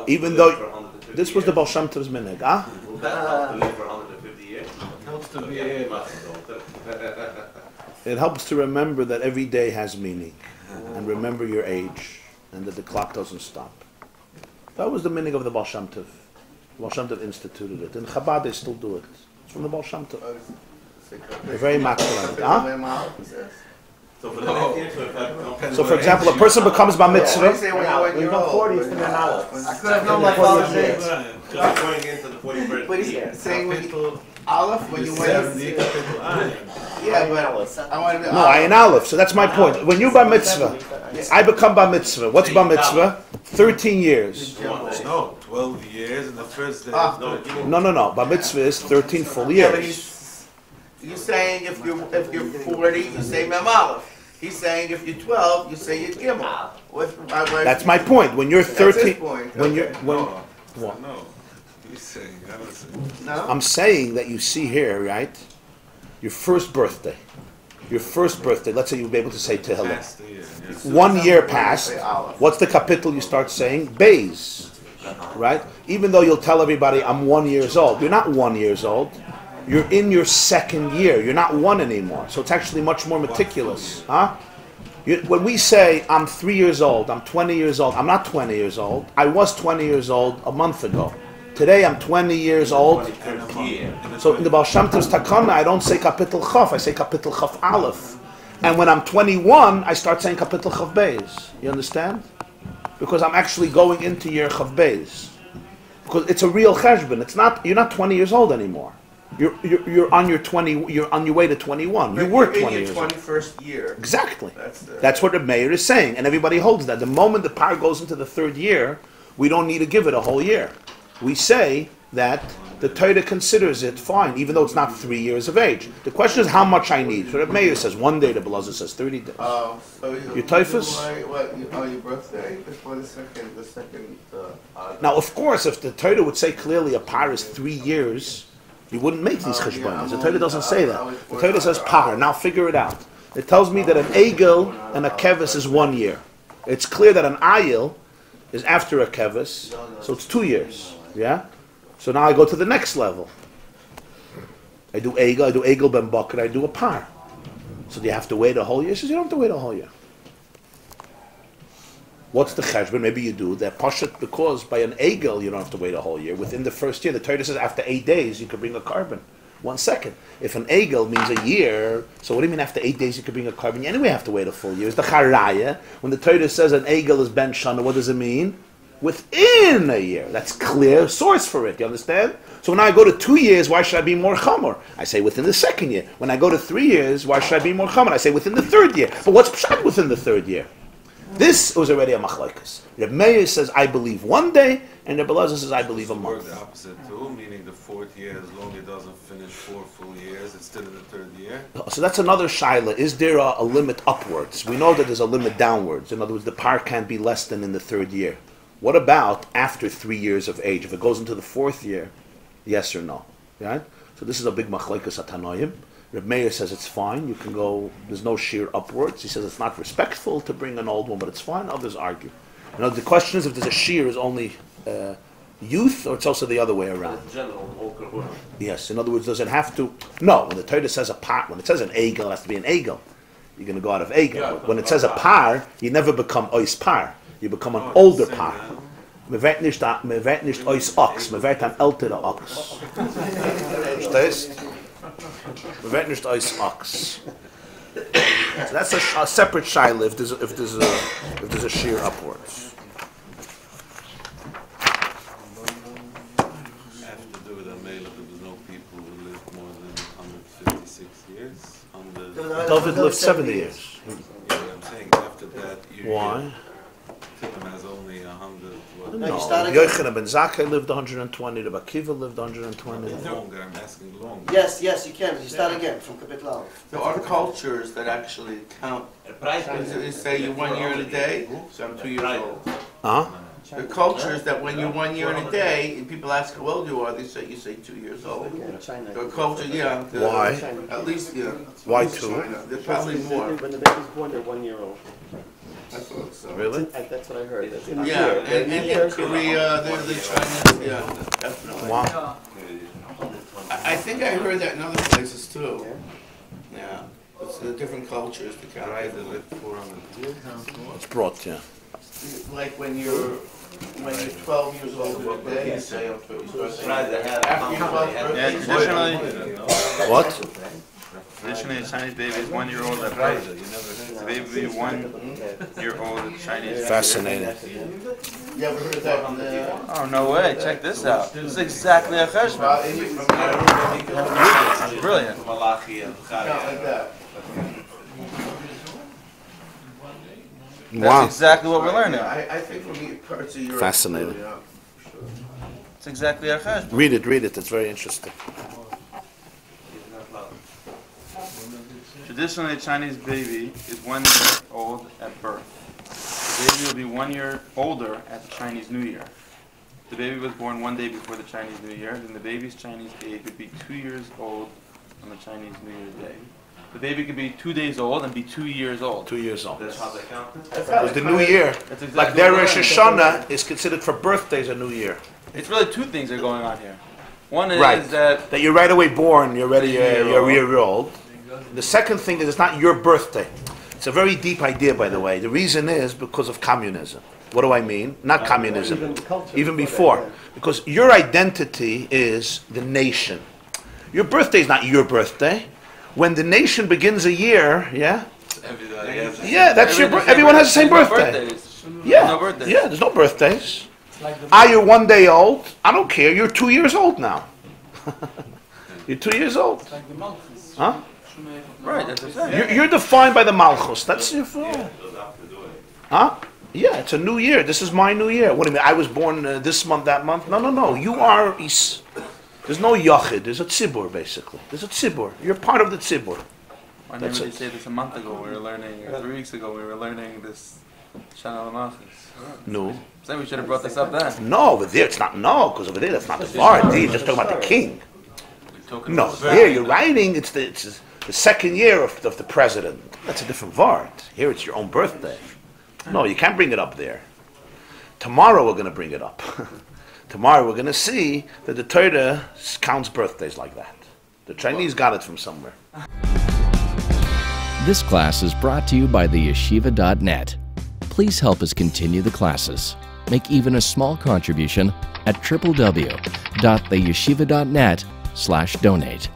Even though this was the Baal Shem Tov's minhag, huh? Will that help to live for 150 years? Helps to be It helps to remember that every day has meaning, and remember your age, and that the clock doesn't stop. That was the meaning of the Baal Shem Tov. The Baal Shem Tov instituted it. In Chabad they still do it. It's from the Baal Shem Tov. They're very makar. Huh? So for example, a person becomes bar mitzvah. When you're 40, it's the I could have known my father's name. Going into the 41st year. Saying when you Aleph, when you went. Yeah, but I wanted to. No, Ayin Aleph. So that's my point. When you bar mitzvah, I become bar mitzvah. What's bar mitzvah? 13 years. No, 12 years and the first day. No. Bar mitzvah is 13 full years. You're saying if you're 40, you say Mem Aleph. He's saying if you're 12, you say Yud Gimel. That's my point. When you're 13, when you're No. He's saying, I don't say. No? I'm saying that you see here, right? Your first birthday. Let's say you'll be able to say Tehillim. 1 year passed. What's the kapitel you start saying? Beis. Right? Even though you'll tell everybody I'm 1 year old. You're not 1 year old. You're in your second year. You're not 1 anymore. So it's actually much more meticulous. Huh? When we say I'm 3 years old, I'm 20 years old, I'm not 20 years old. I was 20 years old a month ago. Today I'm 20 years old. So in the Baal Shem Tov's Takana, I don't say Kapitel Chaf, I say Kapitel Chaf Aleph. And when I'm 21, I start saying Kapitel Chaf Beis. You understand? Because I'm actually going into year Chaf Beis. Because it's a real cheshbon. It's not. You're not 20 years old anymore. You're on your 20. You're on your way to 21. You were 20 years old. 21st year. Exactly. That's what the mayor is saying, and everybody holds that. The moment the par goes into the third year, we don't need to give it a whole year. We say that the Torah considers it fine, even though it's not 3 years of age. The question is how much I need. So the mayor says 1 day, the Belazar says 30 days. So your typhus? Your birthday before the second. Now, of course, if the Torah would say clearly a par is 3 years, you wouldn't make these cheshbonos. The Torah doesn't say that. The Torah says par. Now figure it out. It tells me that an egel and a kevis is 1 year. It's clear that an ayil is after a kevis, so it's 2 years. Yeah? So now I go to the next level. I do egel ben bakr, I do a par. So do you have to wait a whole year? He says you don't have to wait a whole year. What's the cheshbon? Maybe you do. They're pashat because by an egel you don't have to wait a whole year. Within the first year, the Torah says after 8 days you can bring a carbon. 1 second. If an egel means a year, so what do you mean after 8 days you could bring a carbon? You anyway have to wait a full year. It's the charaya. When the Torah says an egel is ben shana, what does it mean? Within a year. That's clear source for it. You understand? So when I go to 2 years, why should I be more chamor? I say within the 2nd year. When I go to 3 years, why should I be more chamor? I say within the 3rd year. But what's pshat within the 3rd year? This was already a machlokes. Reb Meir says, I believe 1 day, and Reb Elazar says, I believe a month. The opposite too, meaning the 4th year, as long as it doesn't finish 4 full years, it's still in the 3rd year. So that's another shaila. Is there a limit upwards? We know that there's a limit downwards. In other words, the par can't be less than in the 3rd year. What about after 3 years of age? If it goes into the 4th year, yes or no? Right? So this is a big machlokes atanoim. Reb Meir says it's fine. You can go. There's no sheer upwards. He says it's not respectful to bring an old one, but it's fine. Others argue. You know, the question is if there's a sheer is only youth, or it's also the other way around. Yes. In other words, does it have to? No. When the Torah says a par, when it says an egel, it has to be an egel. You're going to go out of egel. Yeah, when it says a par, you never become ois par. You become an older par. Me werd nicht ois ox. Me werd an älterer ox. Verstehst? We werd nicht ois ox. So that's a separate shaila if there's a sheer upwards. After the Melech, there was no people who lived more than 156 years. David lived 70 years. Yeah, I'm saying after that. Why? Tim has only 100. No, Yochanan ben Zakkai lived 120. Rabbi Akiva lived 120. Longer, I'm asking longer. Yes, you can. You start again from Kapit Lav. There are cultures that actually count. They say you're 1 year and a day, so I'm 2 years old. Uh-huh. There are cultures that when you're 1 year and a day, and people ask how old you are, you say 2 years old. There are cultures, yeah. Why? At least, yeah. Why 2? There's probably more. When the baby's born, they're 1 year old. I thought so. Really? That's what I heard. Yeah, and in Korea, they're the Chinese, yeah, definitely. Wow. I think I heard that in other places too. Yeah, it's the different cultures to count. Right, they lived 400 years. It's brought, yeah. Like when you're 12 years old in a day, you say I'm 30. Yeah, traditionally. What? Traditionally, a Chinese baby is 1 year old at birth. The baby will be 1 year old at Chinese. Fascinating. You ever heard that on the... Oh, no way. Check this out. This is exactly a cheshbon. Brilliant. That's exactly what we're learning. I think from parts of Europe. Fascinating. Yeah, sure. It's exactly a cheshbon. Read it. It's very interesting. Traditionally, a Chinese baby is 1 year old at birth. The baby will be 1 year older at the Chinese New Year. The baby was born 1 day before the Chinese New Year, then the baby's Chinese age would be 2 years old on the Chinese New Year's Day. The baby could be 2 days old and be 2 years old. 2 years old. That's how they count it? Because the New Year, Exactly like their Rosh Hashanah, is considered for birthdays a New Year. It's really 2 things that are going on here. One is Right. that You're right away born, you're already a year old. The second thing is it's not your birthday. It's a very deep idea, by the way. The reason is because of communism. What do I mean? Not communism. Even before. Because your identity is the nation. Your birthday is not your birthday. When the nation begins a year, yeah? Yeah, that's your birthday. Everyone has the same birthday. Yeah, yeah, there's no birthdays. Are you 1 day old? I don't care. You're 2 years old now. You're 2 years old. Huh? right, that's exactly. You're defined by the Malchus. That's your fault. Huh? Yeah, it's a new year. This is my new year. What do you mean? I was born this month, that month? No. You are... There's no yachid. There's a tzibur, basically. There's a tzibur. You're part of the tzibur. I never did say this a month ago. We were learning, 3 weeks ago, we were learning this Shana L'Machis. No. So we should have brought this up then. No, over there it's not. No, because over there that's not the var. You're just talking about the king. No, here you're writing. It's the second year of the president. That's a different var. Here it's your own birthday. No, you can't bring it up there. Tomorrow we're going to bring it up. Tomorrow we're going to see that the Torah counts birthdays like that. The Chinese got it from somewhere. This class is brought to you by theyeshiva.net. Please help us continue the classes. Make even a small contribution at www.theyeshiva.net/donate.